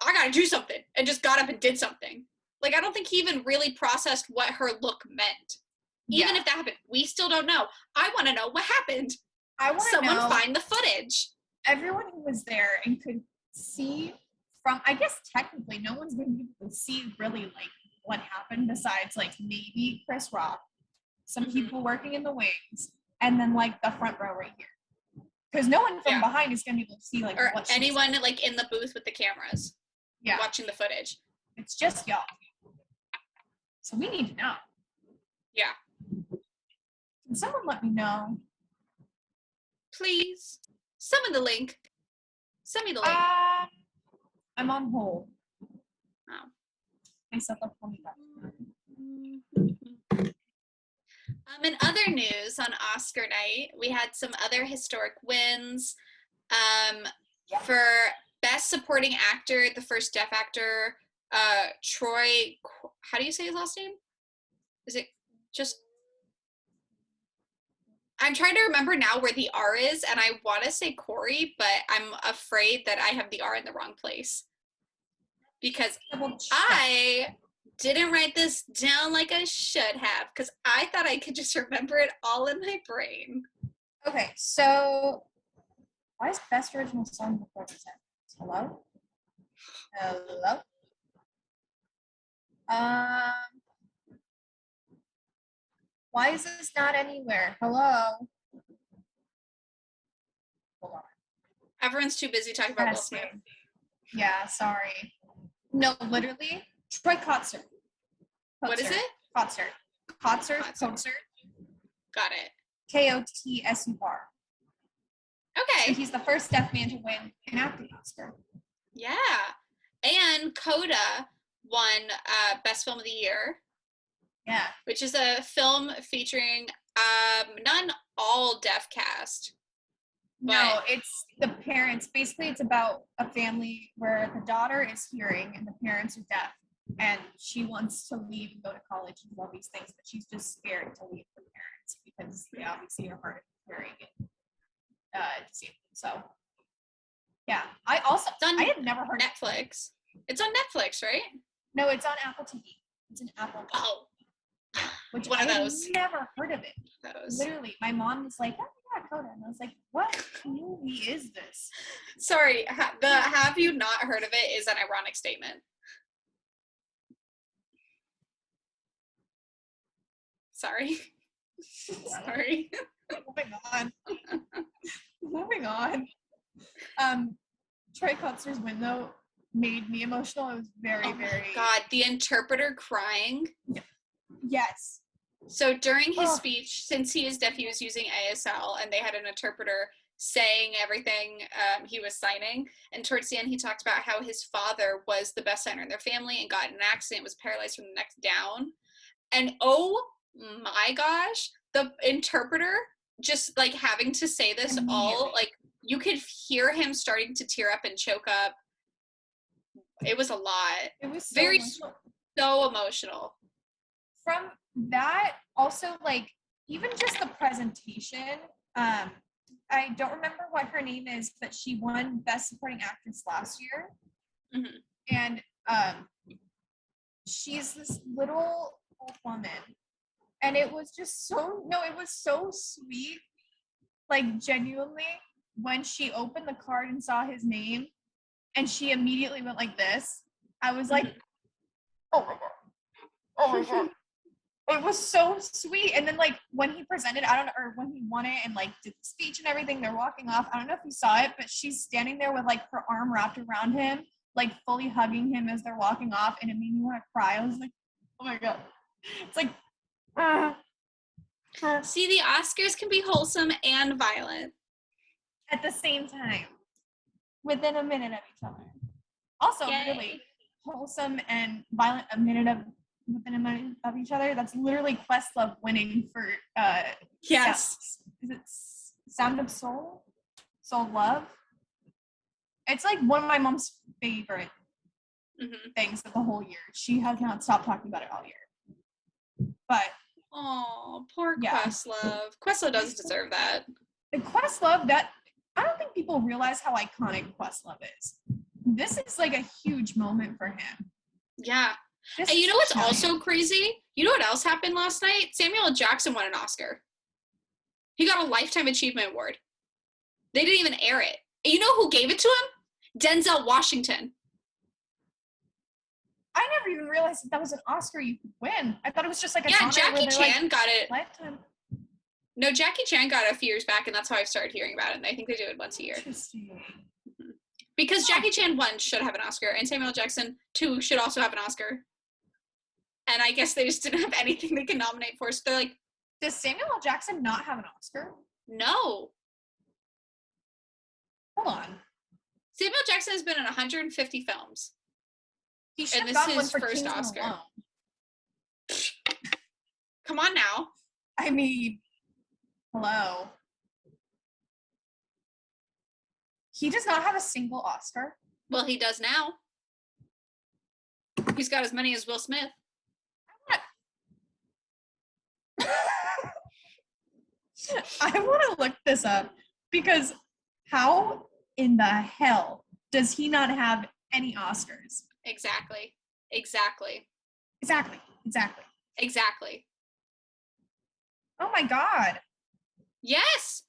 I gotta do something, and just got up and did something. Like, I don't think he even really processed what her look meant. Even if that happened, we still don't know. I want to know what happened. I want to know. Someone find the footage. Everyone who was there and could see from, I guess technically no one's going to be able to see really like what happened besides like maybe Chris Rock, some people working in the wings, and then like the front row right here. Because no one from behind is going to be able to see like or what anyone like in the booth with the cameras. Yeah. Watching the footage. It's just y'all. So we need to know. Yeah. Can someone let me know? Please. Send me the link. Send me the link. I'm on hold. Oh. I set the phone back. In other news on Oscar night, we had some other historic wins. For Best Supporting Actor, the first deaf actor, Troy, how do you say his last name? Is it just, I'm trying to remember now where the R is, and I want to say Corey, but I'm afraid that I have the R in the wrong place. Because I didn't write this down like I should have, because I thought I could just remember it all in my brain. Okay, so why is Best Original Song before this? Hello? Hello? Why is this not anywhere? Hello? Hold on. Everyone's too busy talking about Will Smith. Yeah, sorry. No, literally, Troy Kotsur. What is it? Kotsur. Kotsur. Got it. Kotsur. Okay. So he's the first deaf man to win an acting Oscar. Yeah. And Coda won Best Film of the Year. Yeah. Which is a film featuring not an all deaf cast. No, it's the parents. Basically, it's about a family where the daughter is hearing and the parents are deaf. And she wants to leave and go to college and all these things, but she's just scared to leave her parents because they obviously are hard of hearing and disabled. So, yeah. I had never heard Netflix. It's on Netflix, right? No, it's on Apple TV. It's an Apple TV. Oh. Which one I of those. had never heard of it. Literally, my mom was like, oh yeah, Coda. And I was like, what movie is this? Sorry, the have you not heard of it is an ironic statement. Sorry. Sorry. Moving on. Troy Kotsur's win, though, made me emotional. It was very, very... God, the interpreter crying. Yes. So during his speech, since he is deaf, he was using ASL, and they had an interpreter saying everything he was signing. And towards the end, he talked about how his father was the best signer in their family and got in an accident, was paralyzed from the neck down. And oh my gosh, the interpreter just like having to say this all, like you could hear him starting to tear up and choke up. It was a lot. It was so emotional. From that, also like even just the presentation, I don't remember what her name is, but she won Best Supporting Actress last year. Mm-hmm. And she's this little old woman. And it was just it was so sweet. Like genuinely, when she opened the card and saw his name and she immediately went like this, I was like, oh my God. Oh my God. It was so sweet. And then like when he presented, or when he won it and like did the speech and everything, they're walking off. I don't know if you saw it, but she's standing there with like her arm wrapped around him, like fully hugging him as they're walking off. And it made me want to cry. I was like, oh my God. It's like, see, the Oscars can be wholesome and violent at the same time, within a minute of each other. Also, really, wholesome and violent a minute within a minute of each other. That's literally Questlove winning for Yes. Is it Sound of Soul? Soul Love? It's like one of my mom's favorite things of the whole year. She has not stopped talking about it all year. But oh, poor Questlove. Questlove does deserve that. The Questlove, that I don't think people realize how iconic Questlove is. This is like a huge moment for him. Yeah. And you know what's also crazy? You know what else happened last night? Samuel L. Jackson won an Oscar. He got a Lifetime Achievement Award. They didn't even air it. And you know who gave it to him? Denzel Washington. I never even realized that was an Oscar you could win. I thought it was just like a Jackie Chan got it. Lifetime. No, Jackie Chan got it a few years back, and that's how I started hearing about it. And I think they do it once a year. Interesting. Because Jackie Chan, 1, should have an Oscar, and Samuel L. Jackson, 2, should also have an Oscar. And I guess they just didn't have anything they can nominate for, so they're like... Does Samuel L. Jackson not have an Oscar? No. Hold on. Samuel Jackson has been in 150 films. He should have gotten one for first Oscar. Alone. Come on now. I mean, hello. He does not have a single Oscar. Well, he does now. He's got as many as Will Smith. I want to look this up because how in the hell does he not have any Oscars? Exactly. Oh my God. Yes.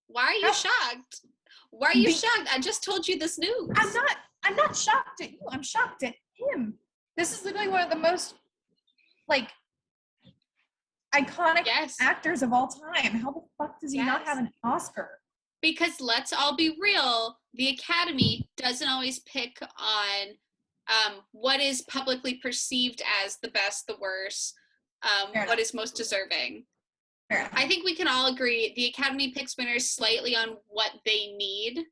Why are you shocked? Why are you shocked? I just told you this news. I'm not shocked at you. I'm shocked at him. This is literally one of the most like iconic actors of all time. How the fuck does he not have an Oscar? Because let's all be real, the Academy doesn't always pick on what is publicly perceived as the best, the worst, what is most deserving. I think we can all agree the Academy picks winners slightly on what they need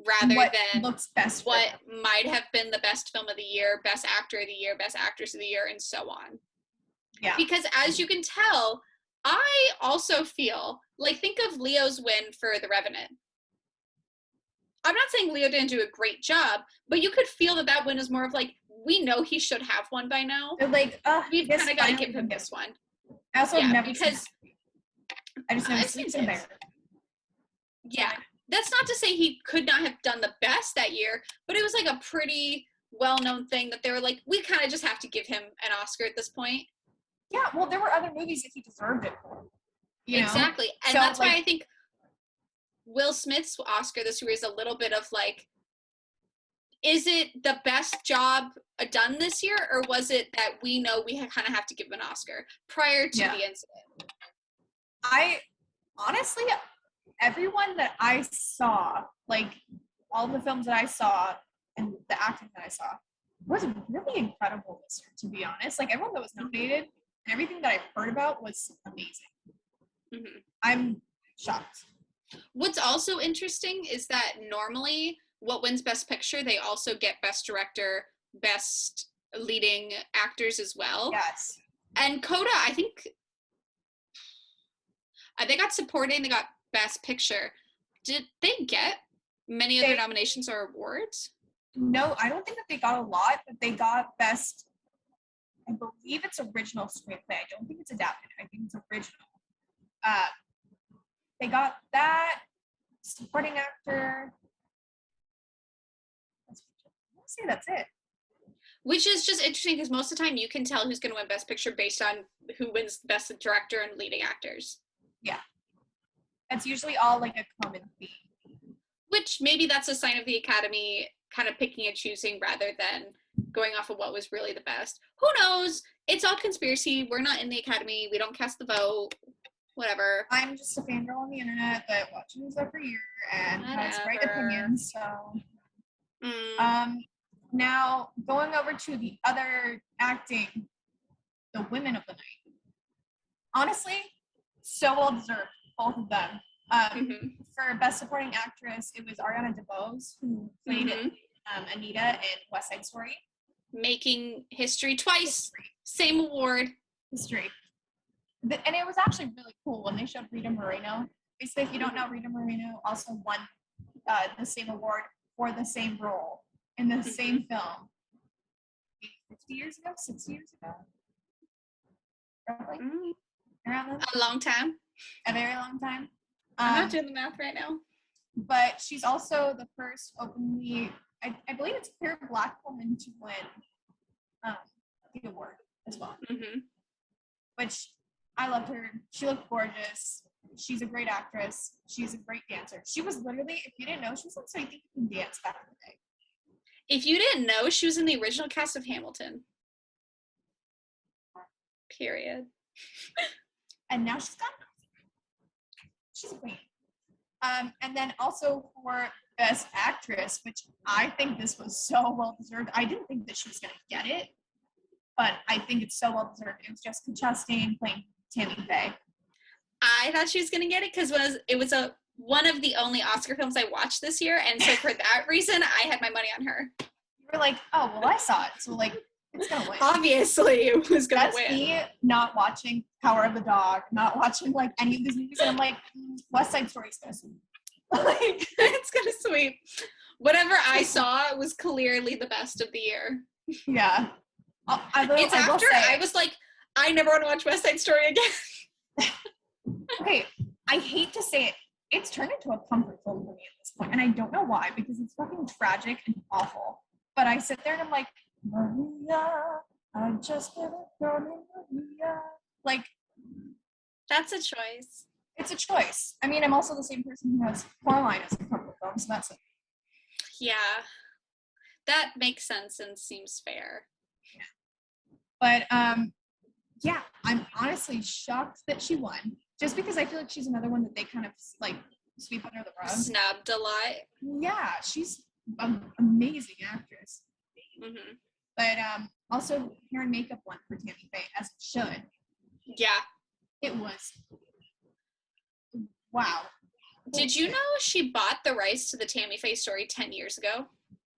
rather than looks best what might have been the best film of the year, best actor of the year, best actress of the year, and so on. Yeah. Because as you can tell, I also feel like, think of Leo's win for The Revenant. I'm not saying Leo didn't do a great job, but you could feel that win is more of like, we know he should have won by now. They're like, we've kind of got to give him this one. I also have never seen I just never seen it. Yeah. That's not to say he could not have done the best that year, but it was like a pretty well-known thing that they were like, we kind of just have to give him an Oscar at this point. Yeah, well, there were other movies that he deserved it for. Exactly. And that's why I think Will Smith's Oscar this year is a little bit of like, is it the best job done this year, or was it that we know we kind of have to give him an Oscar prior to the incident? I honestly, everyone that I saw, like all the films that I saw and the acting that I saw, was really incredible this year, to be honest. Like everyone that was nominated and everything that I've heard about was amazing. Mm-hmm. I'm shocked. What's also interesting is that normally what wins Best Picture, they also get Best Director, Best Leading Actors as well. Yes. And Coda, I think they got Supporting, they got Best Picture. Did they get many other nominations or awards? No, I don't think that they got a lot, but they got Best, I believe it's Original Screenplay. I don't think it's adapted. I think it's original. They got that, Supporting Actor. Let's say that's it. Which is just interesting because most of the time you can tell who's going to win Best Picture based on who wins Best Director and Leading Actors. Yeah. That's usually all like a common theme. Which maybe that's a sign of the Academy kind of picking and choosing rather than going off of what was really the best. Who knows? It's all conspiracy. We're not in the Academy. We don't cast the vote. Whatever. I'm just a fangirl on the internet that watches every year and has great opinions. So, now going over to the other acting, the women of the night. Honestly, so well deserved, both of them. For Best Supporting Actress, it was Ariana DeBose who played Anita in West Side Story. Making history twice. Same award. History. And it was actually really cool when they showed Rita Moreno. Basically, if you don't know, Rita Moreno also won the same award for the same role in the same film 50 years ago, 60 years ago. Roughly. Around then. A long time. A very long time. I'm not doing the math right now. But she's also the first openly, I believe it's a pure Black woman to win the award as well. Which I loved her. She looked gorgeous. She's a great actress. She's a great dancer. She was literally, if you didn't know, she was on So I Think You Can Dance back in the day. If you didn't know, she was in the original cast of Hamilton. Period. And now she's gone. She's a queen. And then also for Best Actress, which I think this was so well deserved. I didn't think that she was going to get it, but I think it's so well deserved. It was Jessica Chastain playing Tammy Faye. I thought she was going to get it because it was one of the only Oscar films I watched this year, and so for that reason, I had my money on her. You were like, oh, well, I saw it, so like, it's going to win. Obviously, it was going to win. That's me not watching Power of the Dog, not watching like any of these movies, and I'm like, West Side Story's going to sweep. Like, it's going to sweep. Whatever I saw was clearly the best of the year. Yeah. I was like, I never want to watch West Side Story again. Okay, I hate to say it. It's turned into a comfort film for me at this point, and I don't know why, because it's fucking tragic and awful. But I sit there and I'm like, Maria, I just never thrown in Maria. Like, that's a choice. It's a choice. I mean, I'm also the same person who has Coraline as a comfort film, so that's it. Yeah, that makes sense and seems fair. But yeah, I'm honestly shocked that she won. Just because I feel like she's another one that they kind of like sweep under the rug. Snubbed a lot. Yeah, she's an amazing actress. But also hair and makeup won for Tammy Faye, as it should. Yeah. It was. Wow. Did you know she bought the rights to the Tammy Faye story 10 years ago?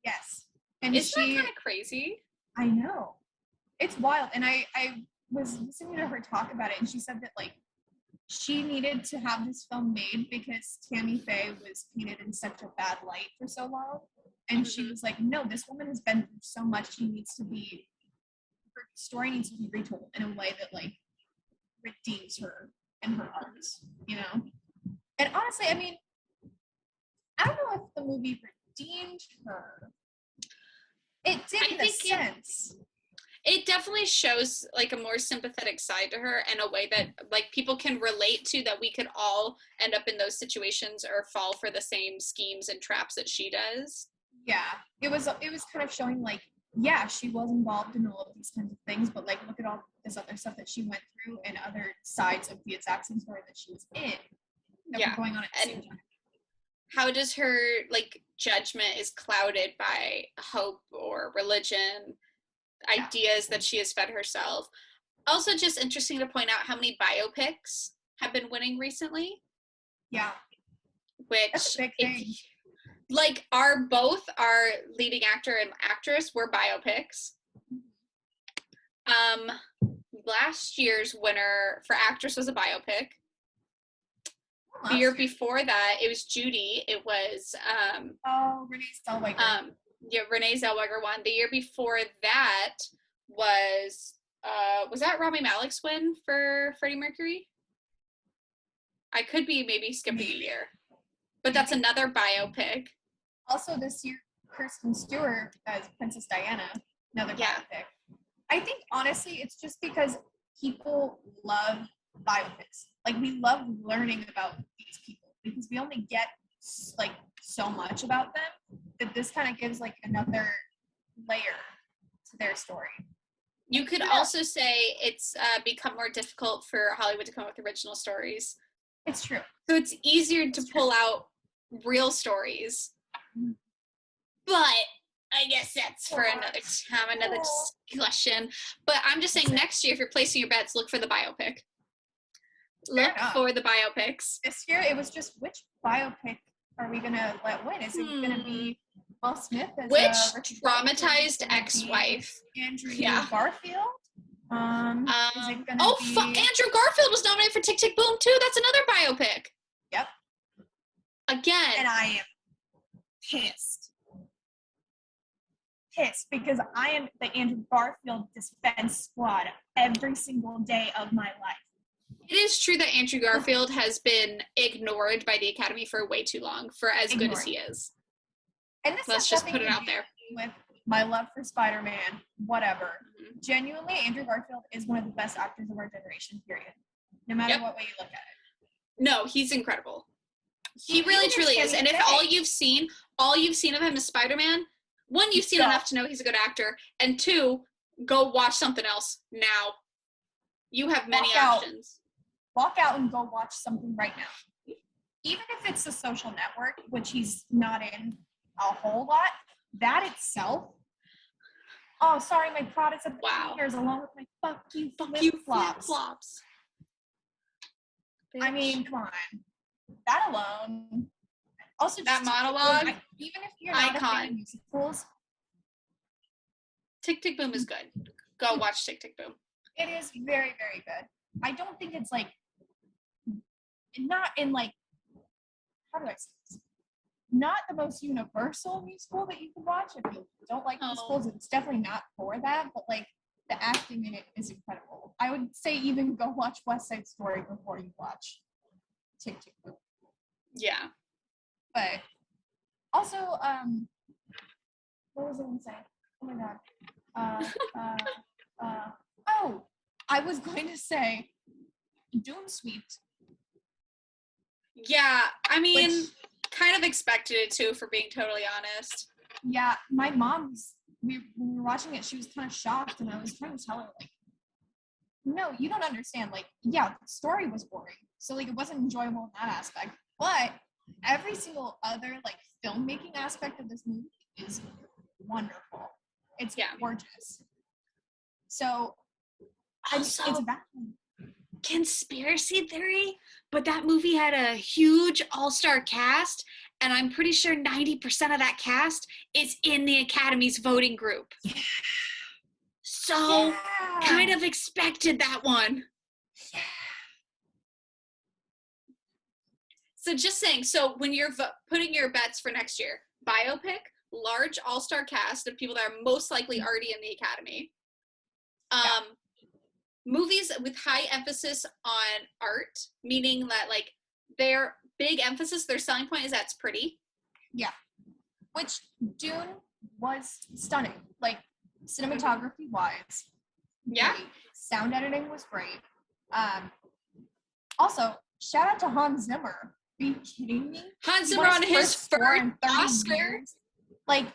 Yes. And isn't that kind of crazy? I know. It's wild. And I was listening to her talk about it, and she said that like she needed to have this film made because Tammy Faye was painted in such a bad light for so long. And she was like, no, this woman has been through so much. Her story needs to be retold in a way that like redeems her and her art, you know? And honestly, I mean, I don't know if the movie redeemed her. It did in a sense. It definitely shows like a more sympathetic side to her in a way that like people can relate to, that we could all end up in those situations or fall for the same schemes and traps that she does. Yeah, it was kind of showing like, yeah, she was involved in all of these kinds of things, but like look at all this other stuff that she went through and other sides of the exact same story that she was in that were going on at the same time. How does her like judgment is clouded by hope or religion, ideas that she has fed herself. Also, just interesting to point out how many biopics have been winning recently. Yeah. Which, that's a big thing. Like, both our leading actor and actress were biopics. Last year's winner for actress was a biopic. The year before that, it was Judy. It was Renee Zellweger. Renee Zellweger won. The year before that was that Rami Malek's win for Freddie Mercury? I could be maybe skipping a year, but that's another biopic. Also this year, Kirsten Stewart as Princess Diana, another biopic. I think honestly, it's just because people love biopics. Like we love learning about these people because we only get like so much about them, that this kind of gives like another layer to their story. You could also say it's become more difficult for Hollywood to come up with original stories. It's true. So it's easier to pull out real stories. But I guess that's for another time, another discussion. But I'm just saying next year, if you're placing your bets, look for the biopic. Look for the biopics. This year, it was just which biopic are we going to let win? Is it going to be Will Smith as Which traumatized ex-wife. Andrew Garfield. Is it gonna be... Andrew Garfield was nominated for Tick, Tick, Boom too. That's another biopic. Yep. Again. And I am pissed because I am the Andrew Garfield defense squad every single day of my life. It is true that Andrew Garfield has been ignored by the Academy for way too long, for as good as he is. And this Let's just put it out there. With my love for Spider-Man, whatever. Mm-hmm. Genuinely, Andrew Garfield is one of the best actors of our generation, period. No matter what way you look at it. No, he's incredible. He really, truly is. And if all you've seen of him is Spider-Man, one, you've seen enough to know he's a good actor, and two, go watch something else now. You have many options. Walk out and go watch something right now. Even if it's The Social Network, which he's not in a whole lot, that itself. Oh, sorry, my products at the theaters along with my fuck you flip-flops. I mean, come on. That alone. Also, that monologue. Even if you're not a fan of musicals. Tick, Tick, Boom is good. Go watch Tick, Tick, Boom. It is very, very good. I don't think it's like, not in like, how do I say this? Not the most universal musical that you can watch. If you don't like musicals, it's definitely not for that, but like the acting in it is incredible. I would say even go watch West Side Story before you watch Tick, Tick, Boom. Yeah. But also, what was I going to say? Oh my god. I was going to say Dune Sweet. Yeah, I mean, kind of expected it too, for being totally honest. Yeah, my mom's, when we were watching it, she was kind of shocked, and I was trying to tell her, like, no, you don't understand. Like, yeah, the story was boring, so like it wasn't enjoyable in that aspect, but every single other like filmmaking aspect of this movie is wonderful. It's gorgeous. So also, it's about conspiracy theory, but that movie had a huge all-star cast, and I'm pretty sure 90% of that cast is in the Academy's voting group. Yeah. So kind of expected that one. Yeah. So just saying, so when you're putting your bets for next year, biopic, large all-star cast of people that are most likely already in the Academy. Movies with high emphasis on art, meaning that like their big emphasis, their selling point is that it's pretty. Yeah. Which Dune was stunning. Like cinematography wise. Yeah. Great. Sound editing was great. Also, shout out to Hans Zimmer. Are you kidding me? Hans Zimmer on his first Oscar. Like,